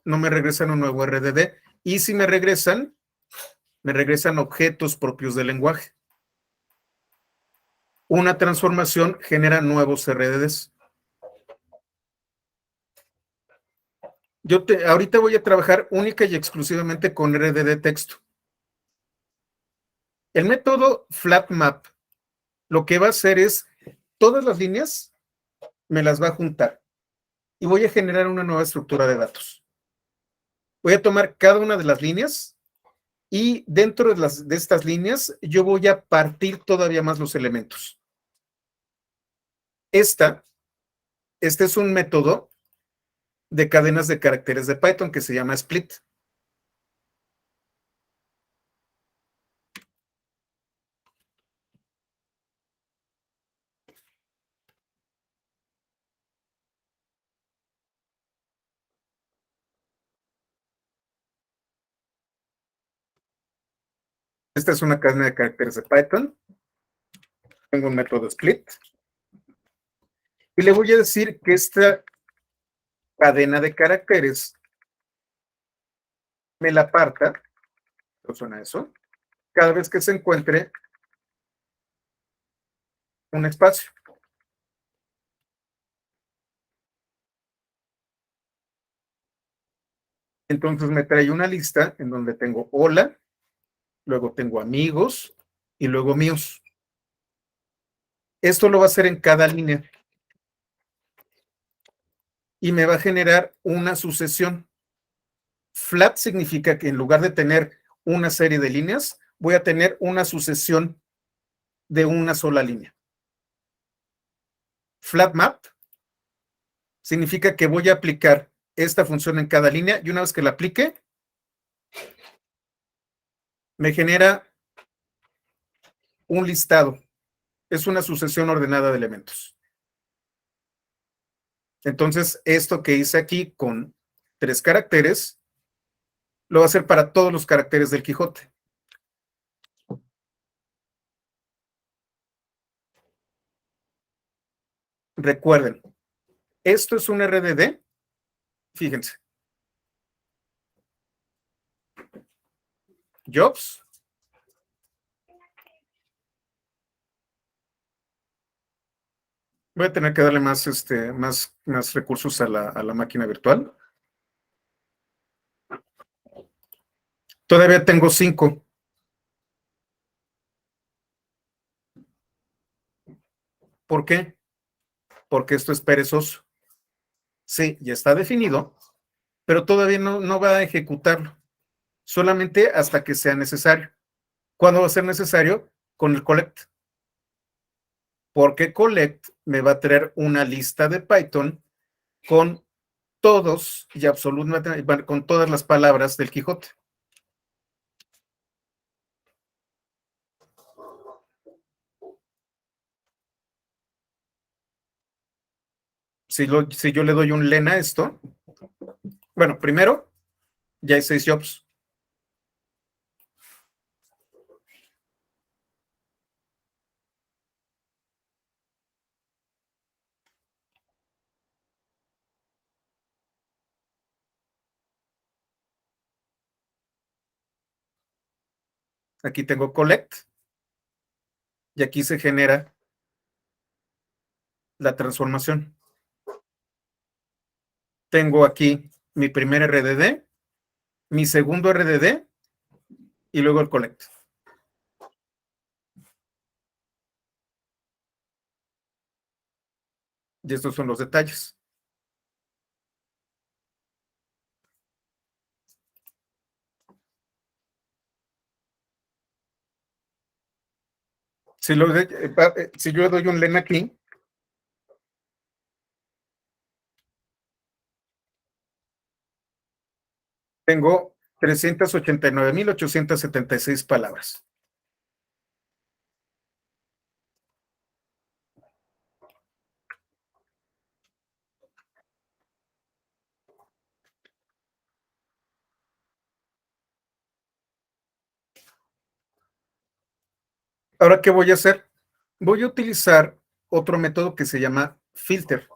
No me regresan un nuevo RDD. Y si me regresan objetos propios del lenguaje. Una transformación genera nuevos RDDs. Ahorita voy a trabajar única y exclusivamente con RDD texto. El método flatmap lo que va a hacer es todas las líneas me las va a juntar y voy a generar una nueva estructura de datos. Voy a tomar cada una de las líneas y dentro de estas líneas yo voy a partir todavía más los elementos. Este es un método de cadenas de caracteres de Python que se llama split. Esta es una cadena de caracteres de Python. Tengo un método split. Y le voy a decir que esta cadena de caracteres me la parta, ¿no suena eso? Cada vez que se encuentre un espacio. Entonces me trae una lista en donde tengo hola, luego tengo amigos y luego míos. Esto lo va a hacer en cada línea y me va a generar una sucesión. Flat significa que en lugar de tener una serie de líneas, voy a tener una sucesión de una sola línea. Flat map significa que voy a aplicar esta función en cada línea y una vez que la aplique, me genera un listado. Es una sucesión ordenada de elementos. Entonces, esto que hice aquí con 3 caracteres, lo va a hacer para todos los caracteres del Quijote. Recuerden, esto es un RDD, fíjense. Jobs. Voy a tener que darle más recursos a la máquina virtual. Todavía tengo 5. ¿Por qué? Porque esto es perezoso. Sí, ya está definido, pero todavía no va a ejecutarlo. Solamente hasta que sea necesario. ¿Cuándo va a ser necesario? Con el collect. Porque collect me va a traer una lista de Python con todos y absolutamente con todas las palabras del Quijote. Si yo le doy un len a esto, bueno, primero ya hay 6 jobs. Aquí tengo collect y aquí se genera la transformación. Tengo aquí mi primer RDD, mi segundo RDD y luego el collect. Y estos son los detalles. Si yo le doy un len aquí, tengo 389,876 palabras. Ahora, ¿qué voy a hacer? Voy a utilizar otro método que se llama filter.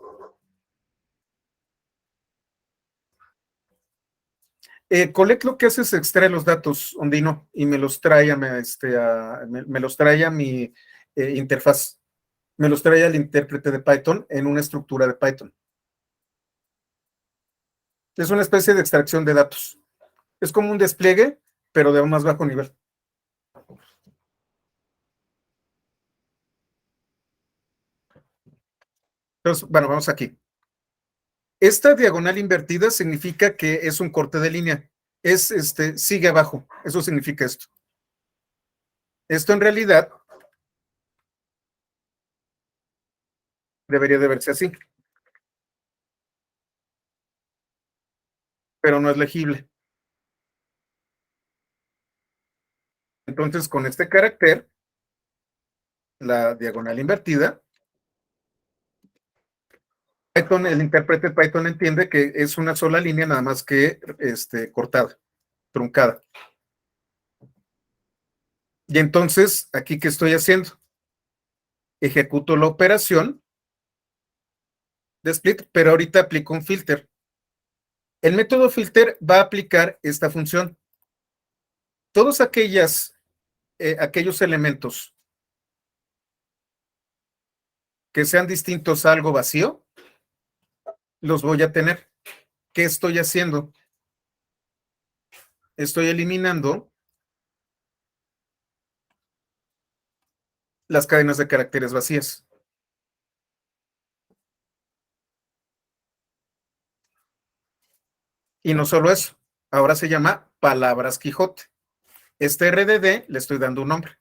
Collect lo que hace es extrae los datos, Ondino, y me los trae me los trae a mi interfaz. Me los trae al intérprete de Python en una estructura de Python. Es una especie de extracción de datos. Es como un despliegue, pero de un más bajo nivel. Entonces, bueno, vamos aquí. Esta diagonal invertida significa que es un corte de línea. Sigue abajo. Eso significa esto. Esto en realidad debería de verse así, pero no es legible. Entonces, con este carácter, la diagonal invertida, Python, el intérprete de Python entiende que es una sola línea, nada más que cortada, truncada. Y entonces, ¿aquí qué estoy haciendo? Ejecuto la operación de split, pero ahorita aplico un filter. El método filter va a aplicar esta función. Todos aquellos elementos que sean distintos a algo vacío, los voy a tener. ¿Qué estoy haciendo? Estoy eliminando las cadenas de caracteres vacías. Y no solo eso, ahora se llama palabras Quijote. Este RDD le estoy dando un nombre.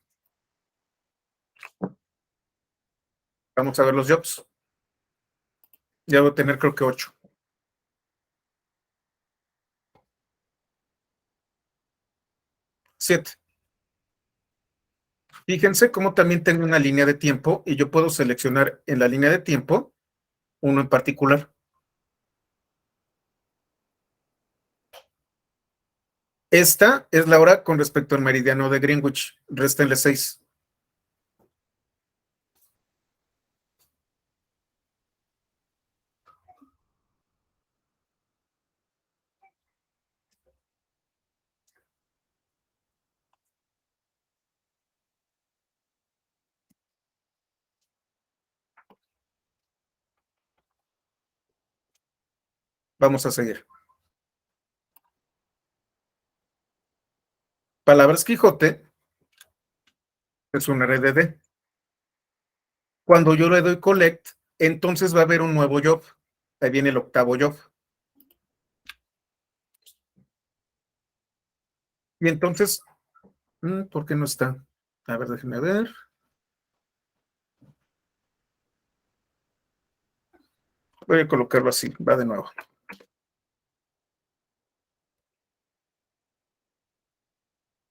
Vamos a ver los jobs. Ya voy a tener creo que 8. 7. Fíjense cómo también tengo una línea de tiempo y yo puedo seleccionar en la línea de tiempo uno en particular. Esta es la hora con respecto al meridiano de Greenwich. Réstenle 6. Vamos a seguir. Palabras Quijote es un RDD. Cuando yo le doy collect, entonces va a haber un nuevo job. Ahí viene el octavo job. Y entonces, ¿por qué no está? A ver, déjenme ver. Voy a colocarlo así, va de nuevo.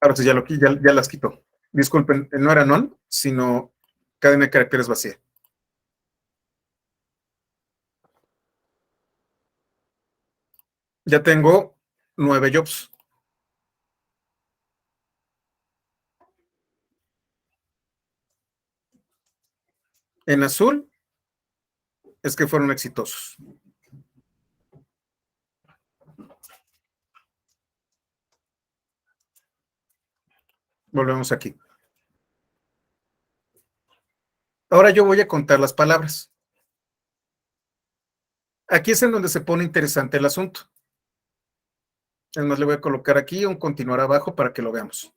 Ahora sí, ya las quito. Disculpen, no era non, sino cadena de caracteres vacía. Ya tengo 9 jobs. En azul es que fueron exitosos. Volvemos aquí. Ahora yo voy a contar las palabras. Aquí es en donde se pone interesante el asunto. Es más, le voy a colocar aquí un continuar abajo para que lo veamos.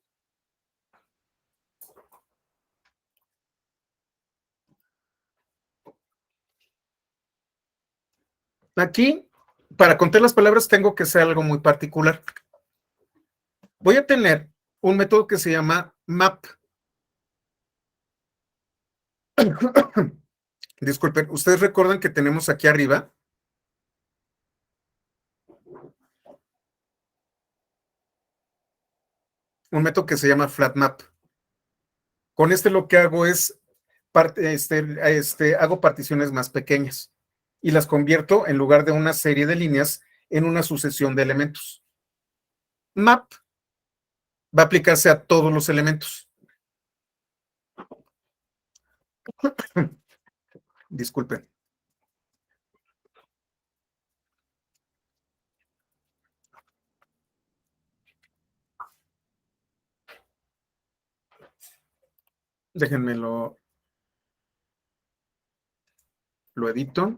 Aquí, para contar las palabras, tengo que hacer algo muy particular. Voy a tener un método que se llama map. Disculpen, ustedes recuerdan que tenemos aquí arriba un método que se llama flat map. Con este lo que hago es hago particiones más pequeñas y las convierto en lugar de una serie de líneas en una sucesión de elementos. Map va a aplicarse a todos los elementos. Disculpen. Déjenme lo edito.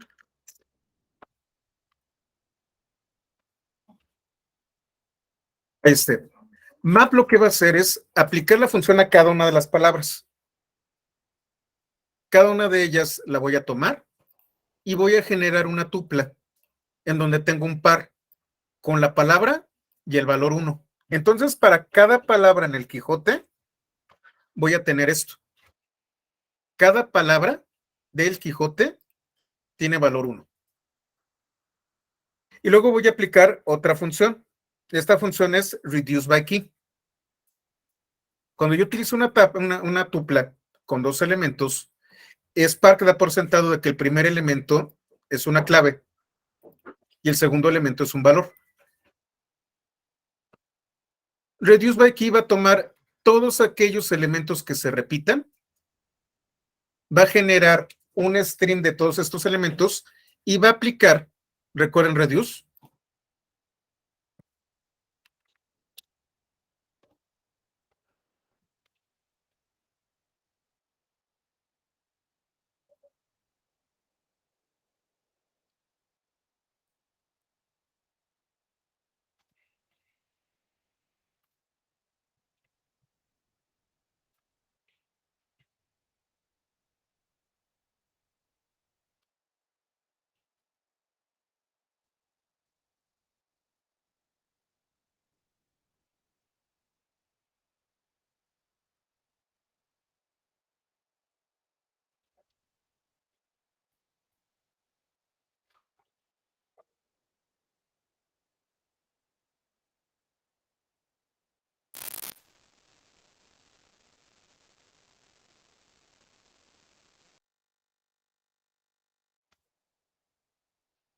Map lo que va a hacer es aplicar la función a cada una de las palabras. Cada una de ellas la voy a tomar y voy a generar una tupla en donde tengo un par con la palabra y el valor 1. Entonces, para cada palabra en el Quijote, voy a tener esto. Cada palabra del Quijote tiene valor 1. Y luego voy a aplicar otra función. Esta función es reduce by key. Cuando yo utilizo una tupla con dos elementos, Spark da por sentado de que el primer elemento es una clave y el segundo elemento es un valor. Reduce by key va a tomar todos aquellos elementos que se repitan, va a generar un stream de todos estos elementos y va a aplicar, recuerden reduce,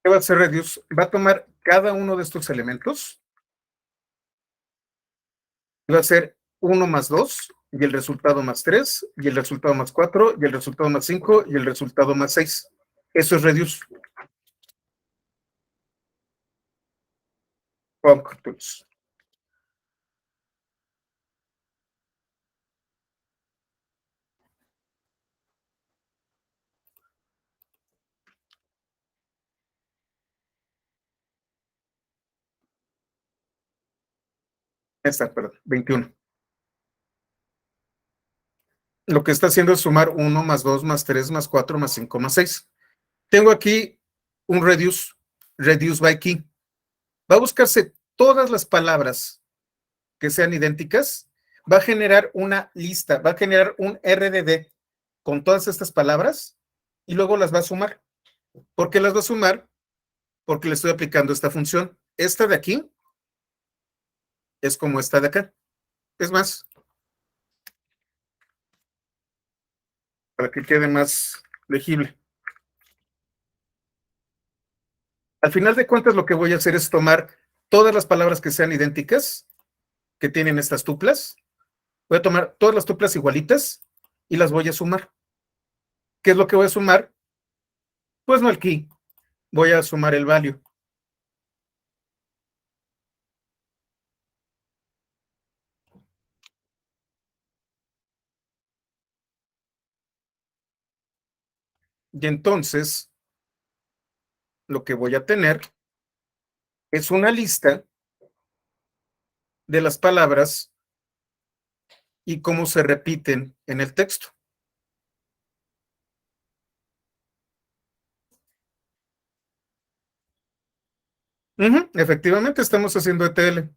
¿qué va a hacer reduce? Va a tomar cada uno de estos elementos, va a hacer 1 más 2, y el resultado más 3, y el resultado más 4, y el resultado más 5, y el resultado más 6. Eso es reduce. Tools. Esta, perdón, 21. Lo que está haciendo es sumar 1 más 2 más 3 más 4 más 5 más 6. Tengo aquí un reduce, reduce by key. Va a buscarse todas las palabras que sean idénticas, va a generar una lista, va a generar un RDD con todas estas palabras y luego las va a sumar. ¿Por qué las va a sumar? Porque le estoy aplicando esta función. Esta de aquí es como esta de acá. Es más, para que quede más legible. Al final de cuentas, lo que voy a hacer es tomar todas las palabras que sean idénticas, que tienen estas tuplas. Voy a tomar todas las tuplas igualitas y las voy a sumar. ¿Qué es lo que voy a sumar? Pues no el key, voy a sumar el value. Y entonces, lo que voy a tener es una lista de las palabras y cómo se repiten en el texto. Efectivamente, estamos haciendo ETL.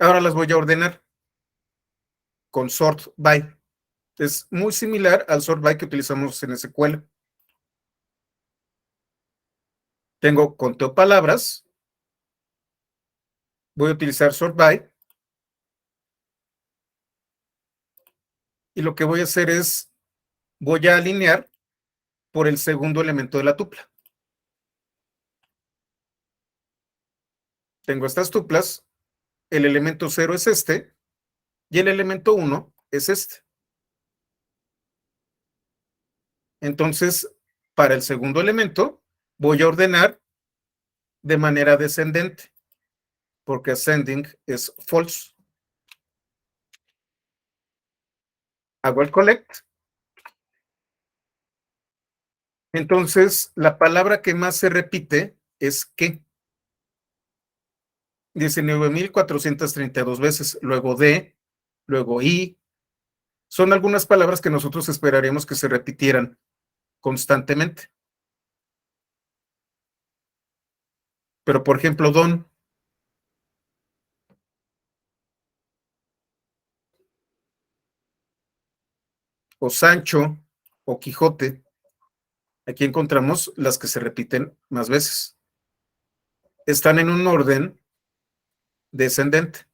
Ahora las voy a ordenar con sort by. Es muy similar al sort by que utilizamos en SQL. Tengo conteo palabras. Voy a utilizar sort by. Y lo que voy a hacer es, voy a alinear por el segundo elemento de la tupla. Tengo estas tuplas. El elemento 0 es este. Y el elemento 1 es este. Entonces, para el segundo elemento, voy a ordenar de manera descendente, porque ascending es false. Hago el collect. Entonces, la palabra que más se repite es que. 19,432 veces. Luego de, luego y. Son algunas palabras que nosotros esperaríamos que se repitieran constantemente. Pero, por ejemplo, don, o Sancho, o Quijote, aquí encontramos las que se repiten más veces. Están en un orden descendente.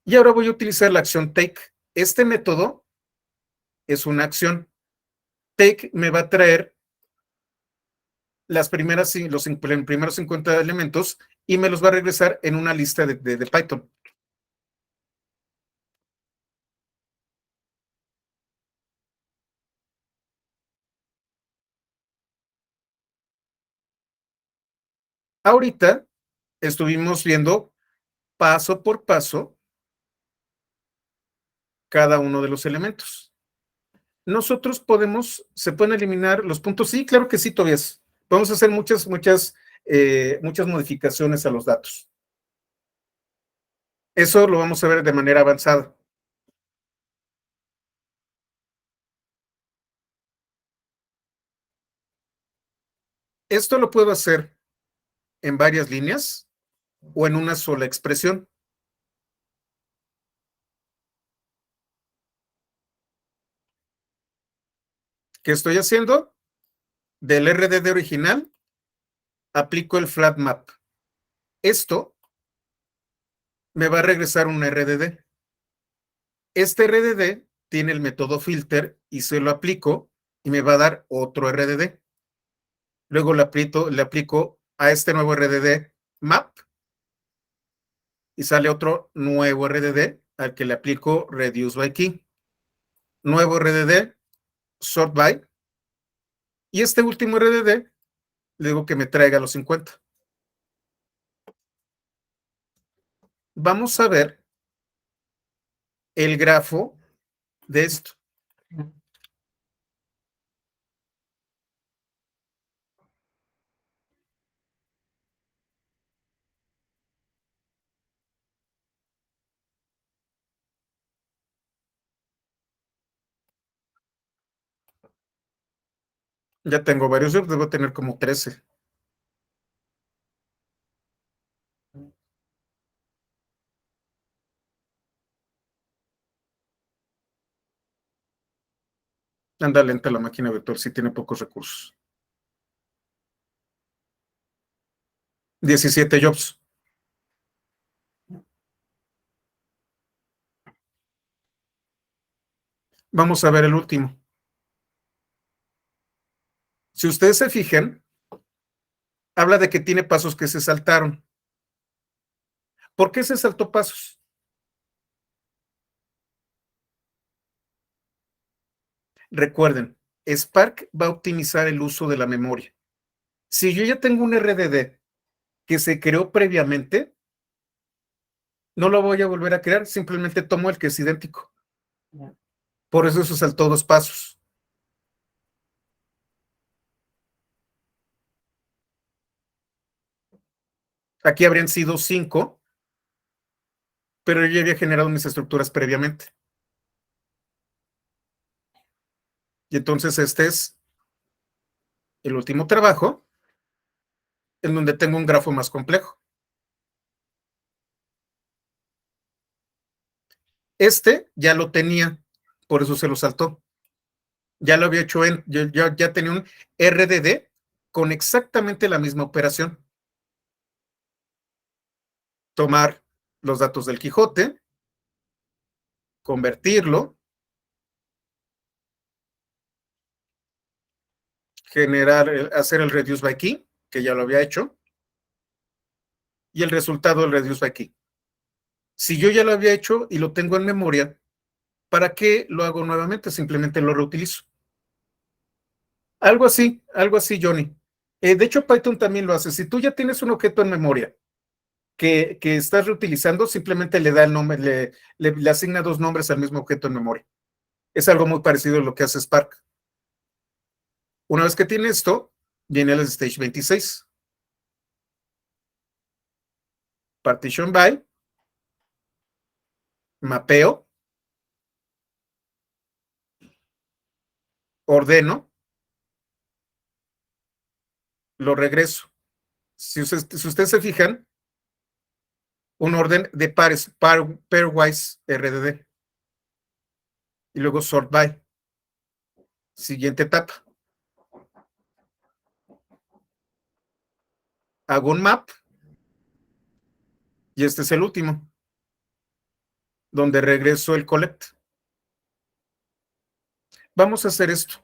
Y ahora voy a utilizar la acción take. Este método es una acción. Take me va a traer los primeros 50 elementos y me los va a regresar en una lista de Python. Ahorita estuvimos viendo paso por paso cada uno de los elementos. Nosotros se pueden eliminar los puntos. Sí, claro que sí, Tobias. Podemos hacer muchas modificaciones a los datos. Eso lo vamos a ver de manera avanzada. Esto lo puedo hacer en varias líneas o en una sola expresión. ¿Qué estoy haciendo? Del RDD original, aplico el flat map. Esto me va a regresar un RDD. Este RDD tiene el método filter y se lo aplico y me va a dar otro RDD. Luego le aplico a este nuevo RDD map y sale otro nuevo RDD al que le aplico reduce by key. Nuevo RDD, sort by. Y este último RDD le digo que me traiga los 50. Vamos a ver el grafo de esto. Ya tengo varios, debo tener como 13. Anda lenta la máquina virtual, sí tiene pocos recursos. 17 jobs. Vamos a ver el último. Si ustedes se fijan, habla de que tiene pasos que se saltaron. ¿Por qué se saltó pasos? Recuerden, Spark va a optimizar el uso de la memoria. Si yo ya tengo un RDD que se creó previamente, no lo voy a volver a crear, simplemente tomo el que es idéntico. Por eso se saltó 2 pasos. Aquí habrían sido 5, pero yo ya había generado mis estructuras previamente. Y entonces este es el último trabajo en donde tengo un grafo más complejo. Este ya lo tenía, por eso se lo saltó. Ya lo había hecho yo ya tenía un RDD con exactamente la misma operación. Tomar los datos del Quijote, convertirlo, hacer el reduce by key, que ya lo había hecho, y el resultado del reduce by key. Si yo ya lo había hecho y lo tengo en memoria, ¿para qué lo hago nuevamente? Simplemente lo reutilizo. Algo así, Johnny. De hecho, Python también lo hace. Si tú ya tienes un objeto en memoria que estás reutilizando, simplemente le da el nombre, le asigna 2 nombres al mismo objeto en memoria. Es algo muy parecido a lo que hace Spark. Una vez que tiene esto, viene el stage 26. Partition by, mapeo, ordeno, lo regreso. Si ustedes se fijan, un orden de pares, pairwise RDD. Y luego sort by. Siguiente etapa. Hago un map y este es el último, donde regreso el collect. Vamos a hacer esto.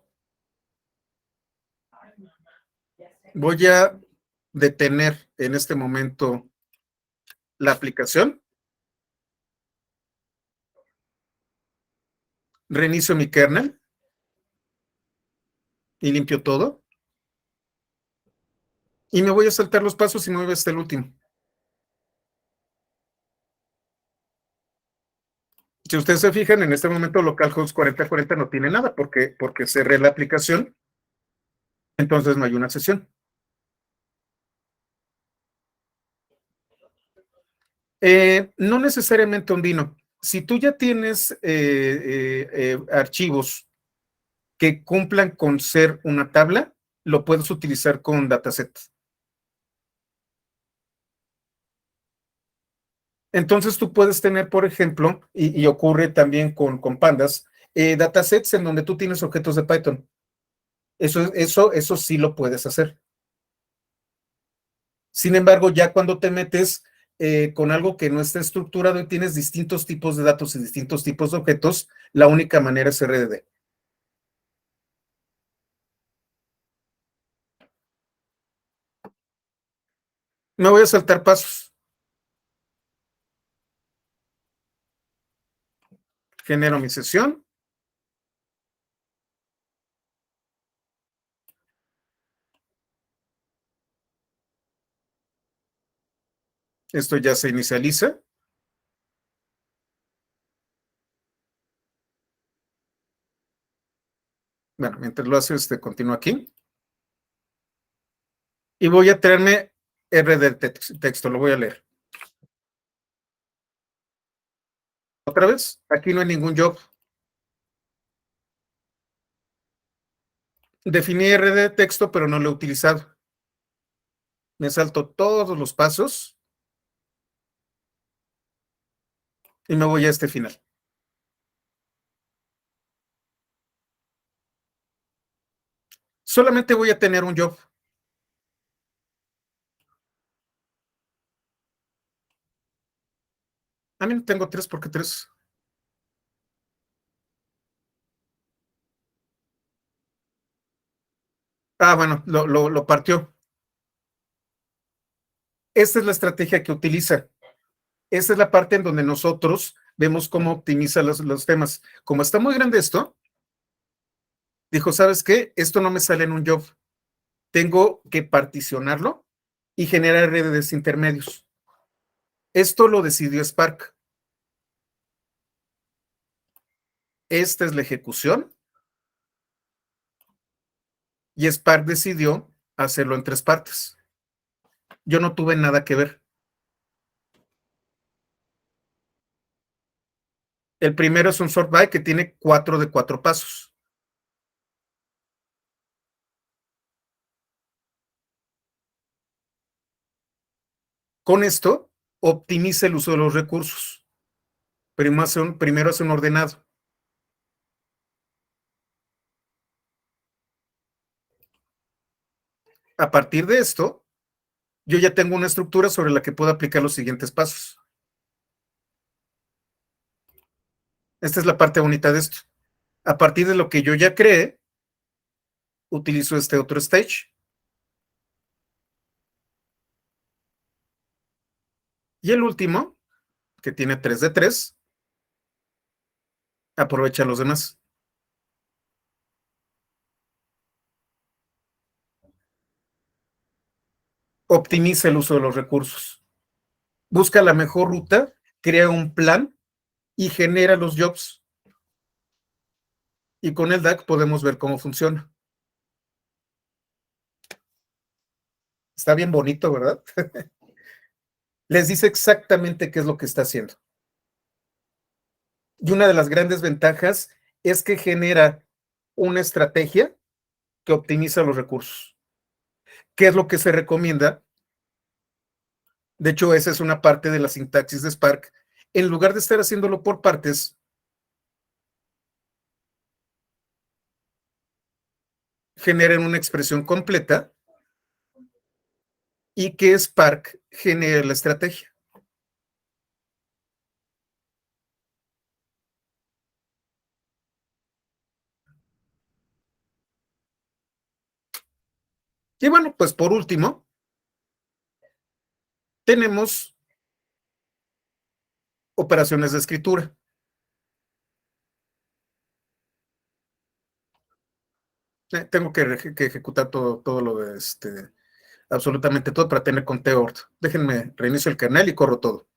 Voy a detener en este momento la aplicación, reinicio mi kernel y limpio todo. Y me voy a saltar los pasos y me voy hasta el último. Si ustedes se fijan, en este momento localhost 4040 no tiene nada porque cerré la aplicación, entonces no hay una sesión. No necesariamente Ondino. Si tú ya tienes archivos que cumplan con ser una tabla, lo puedes utilizar con dataset. Entonces tú puedes tener, por ejemplo, y ocurre también con pandas, datasets en donde tú tienes objetos de Python. Eso sí lo puedes hacer. Sin embargo, ya cuando te metes con algo que no está estructurado y tienes distintos tipos de datos y distintos tipos de objetos, la única manera es RDD. Me voy a saltar pasos. Genero mi sesión. Esto ya se inicializa. Bueno, mientras lo hace, continúo aquí. Y voy a traerme RD texto, lo voy a leer. Otra vez, aquí no hay ningún job. Definí RD texto, pero no lo he utilizado. Me salto todos los pasos y me voy a este final. Solamente voy a tener un job. A mí no tengo tres porque tres. Ah, bueno, lo partió. Esta es la estrategia que utiliza. Esta es la parte en donde nosotros vemos cómo optimiza los temas. Como está muy grande esto, dijo, ¿sabes qué? Esto no me sale en un job. Tengo que particionarlo y generar redes intermedios. Esto lo decidió Spark. Esta es la ejecución y Spark decidió hacerlo en tres partes. Yo no tuve nada que ver. El primero es un sort by que tiene 4 de 4 pasos. Con esto, optimiza el uso de los recursos. Primero hace un ordenado. A partir de esto, yo ya tengo una estructura sobre la que puedo aplicar los siguientes pasos. Esta es la parte bonita de esto. A partir de lo que yo ya creé, utilizo este otro stage. Y el último, que tiene 3 de 3, aprovecha los demás. Optimiza el uso de los recursos. Busca la mejor ruta, crea un plan y genera los jobs. Y con el DAC podemos ver cómo funciona. Está bien bonito, ¿verdad? Les dice exactamente qué es lo que está haciendo. Y una de las grandes ventajas es que genera una estrategia que optimiza los recursos. ¿Qué es lo que se recomienda? De hecho, esa es una parte de la sintaxis de Spark. En lugar de estar haciéndolo por partes, generen una expresión completa y que Spark genere la estrategia. Y bueno, pues por último, tenemos operaciones de escritura. Tengo que ejecutar todo lo de absolutamente todo para tener conteo ORT. Déjenme, reinicio el kernel y corro todo.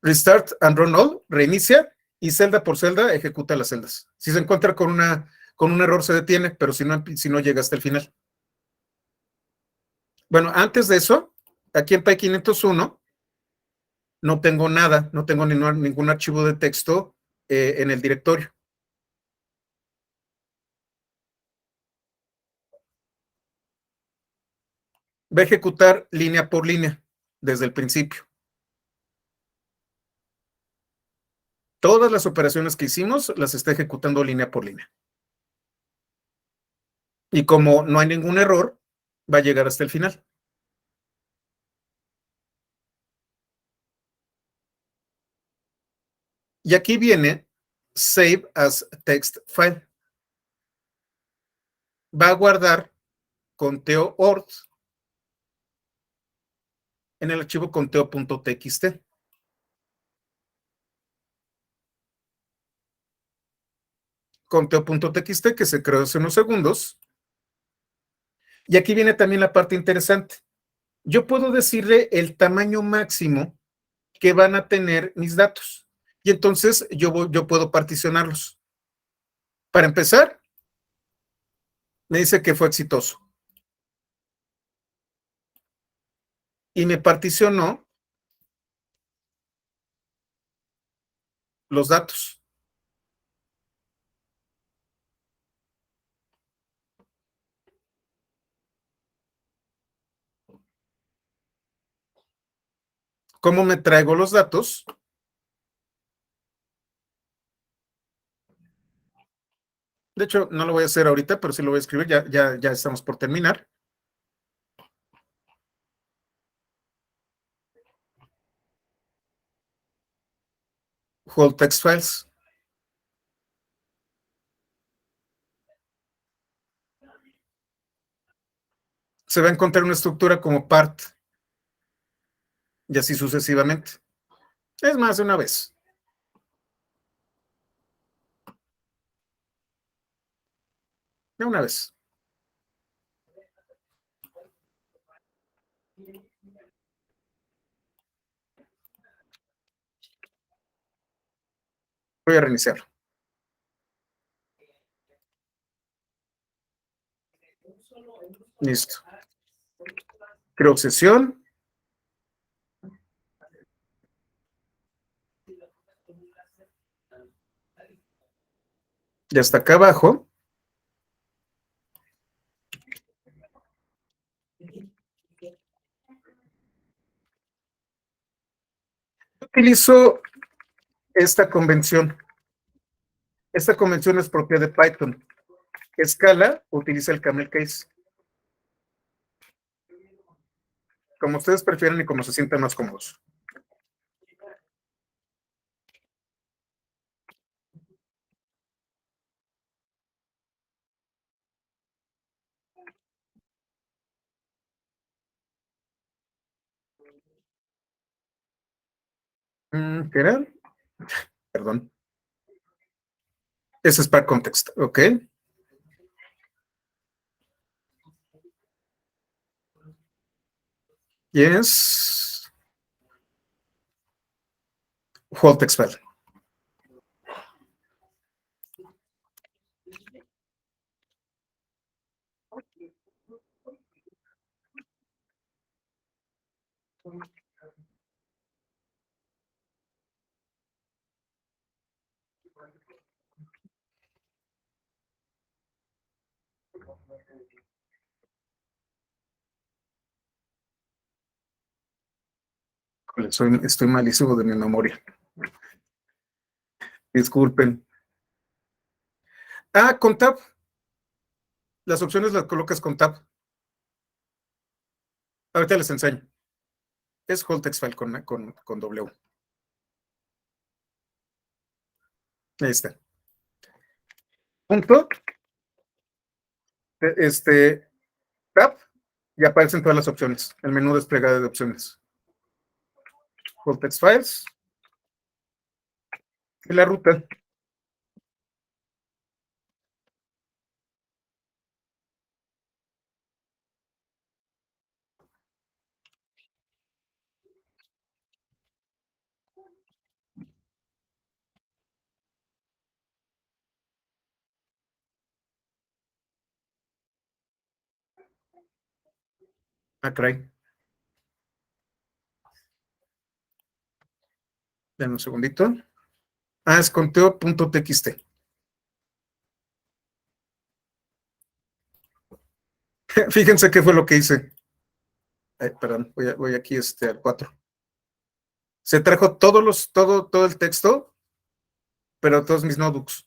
Restart and run all, reinicia y celda por celda ejecuta las celdas. Si se encuentra con un error se detiene, pero si no llega hasta el final. Bueno, antes de eso, aquí en Py 501 no tengo nada, no tengo ningún archivo de texto en el directorio. Va a ejecutar línea por línea desde el principio. Todas las operaciones que hicimos las está ejecutando línea por línea. Y como no hay ningún error, va a llegar hasta el final. Y aquí viene Save as Text File. Va a guardar conteo ORT en el archivo conteo.txt. Conteo.txt que se creó hace unos segundos. Y aquí viene también la parte interesante. Yo puedo decirle el tamaño máximo que van a tener mis datos. Y entonces yo puedo particionarlos. Para empezar, me dice que fue exitoso. Y me particionó los datos. ¿Cómo me traigo los datos? De hecho, no lo voy a hacer ahorita, pero sí lo voy a escribir. Ya estamos por terminar. Whole text files. Se va a encontrar una estructura como part. Y así sucesivamente. Es más de una vez. De una vez. Voy a reiniciarlo. Listo. Creo sesión. Ya está acá abajo. Utilizo esta convención. Esta convención es propia de Python. Scala utiliza el camel case. Como ustedes prefieran y como se sientan más cómodos. ¿Qué era? Perdón. Ese es para context, ¿ok? Y es whole text file. Estoy malísimo de mi memoria. Disculpen. Con tab. Las opciones las colocas con tab. Ahorita les enseño. Es whole text file con W. Ahí está. Punto. Tab. Y aparecen todas las opciones, el menú desplegado de opciones. Whole text files y la ruta. Ah, caray. Denme un segundito. Ah, es conteo.txt. Fíjense qué fue lo que hice. Ay, perdón, voy aquí al 4. Se trajo todo el texto, pero todos mis notebooks.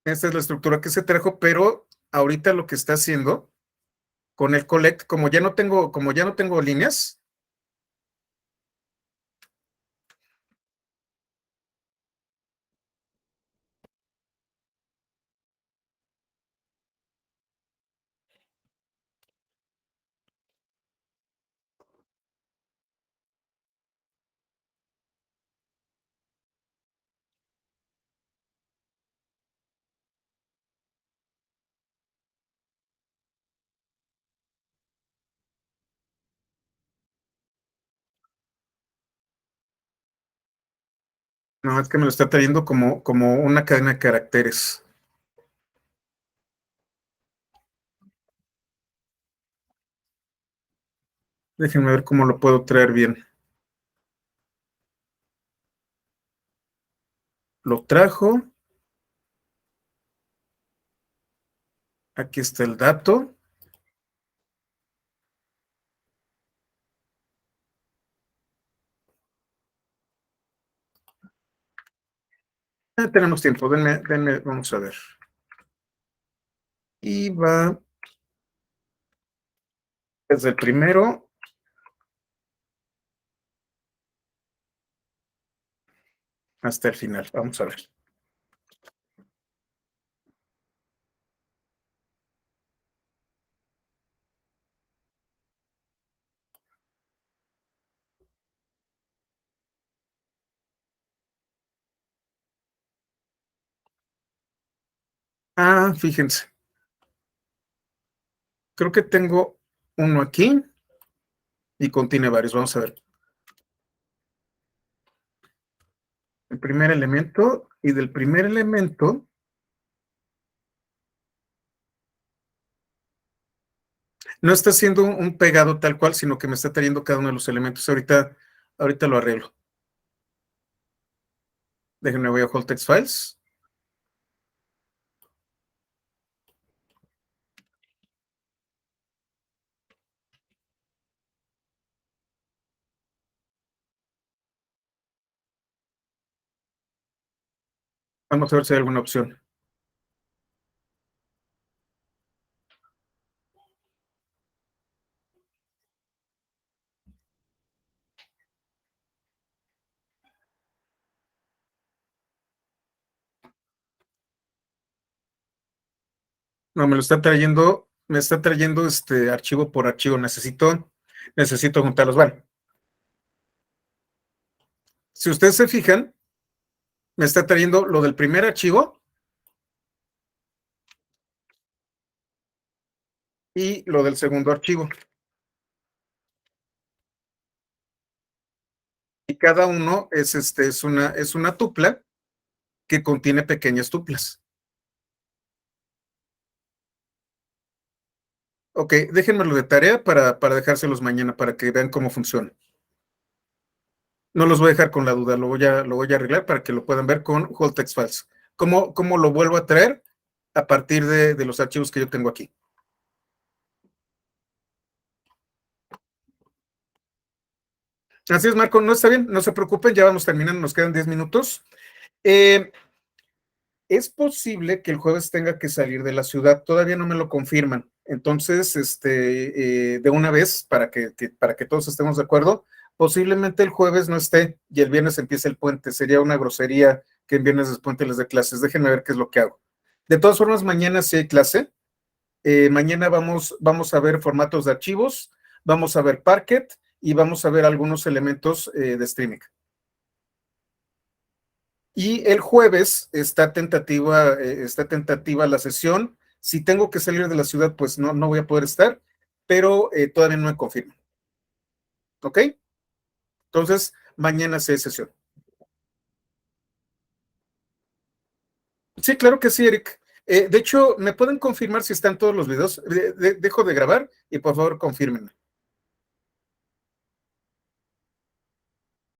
Esta es la estructura que se trajo, pero ahorita lo que está haciendo con el collect, como ya no tengo líneas, no, es que me lo está trayendo como una cadena de caracteres. Déjenme ver cómo lo puedo traer bien. Lo trajo. Aquí está el dato. Tenemos tiempo, denme, vamos a ver. Y va desde el primero hasta el final. Vamos a ver. Ah, fíjense. Creo que tengo uno aquí y contiene varios. Vamos a ver. El primer elemento y del primer elemento no está haciendo un pegado tal cual, sino que me está trayendo cada uno de los elementos. Ahorita lo arreglo. Déjenme, voy a Whole Text Files. Vamos a ver si hay alguna opción. No, me está trayendo archivo por archivo. Necesito juntarlos. Vale. Si ustedes se fijan, me está trayendo lo del primer archivo y lo del segundo archivo. Y cada uno es una tupla que contiene pequeñas tuplas. Ok, déjenmelo de tarea para dejárselos mañana para que vean cómo funciona. No los voy a dejar con la duda, lo voy a arreglar para que lo puedan ver con Whole Text Files. ¿Cómo lo vuelvo a traer? a partir de los archivos que yo tengo aquí. Así es, Marco, no está bien, no se preocupen, ya vamos terminando, nos quedan 10 minutos. Eh, es posible que el jueves tenga que salir de la ciudad, todavía no me lo confirman. Entonces, de una vez, para que todos estemos de acuerdo, posiblemente el jueves no esté y el viernes empiece el puente. Sería una grosería que en viernes después les dé clases. Déjenme ver qué es lo que hago. De todas formas, mañana sí hay clase. Mañana vamos a ver formatos de archivos, vamos a ver Parquet y vamos a ver algunos elementos de streaming. Y el jueves está tentativa la sesión. Si tengo que salir de la ciudad, pues no voy a poder estar, pero todavía no me confirmo. ¿Ok? Entonces, mañana sí hay sesión. Sí, claro que sí, Eric. De hecho, ¿me pueden confirmar si están todos los videos? Dejo de grabar y por favor confirmen.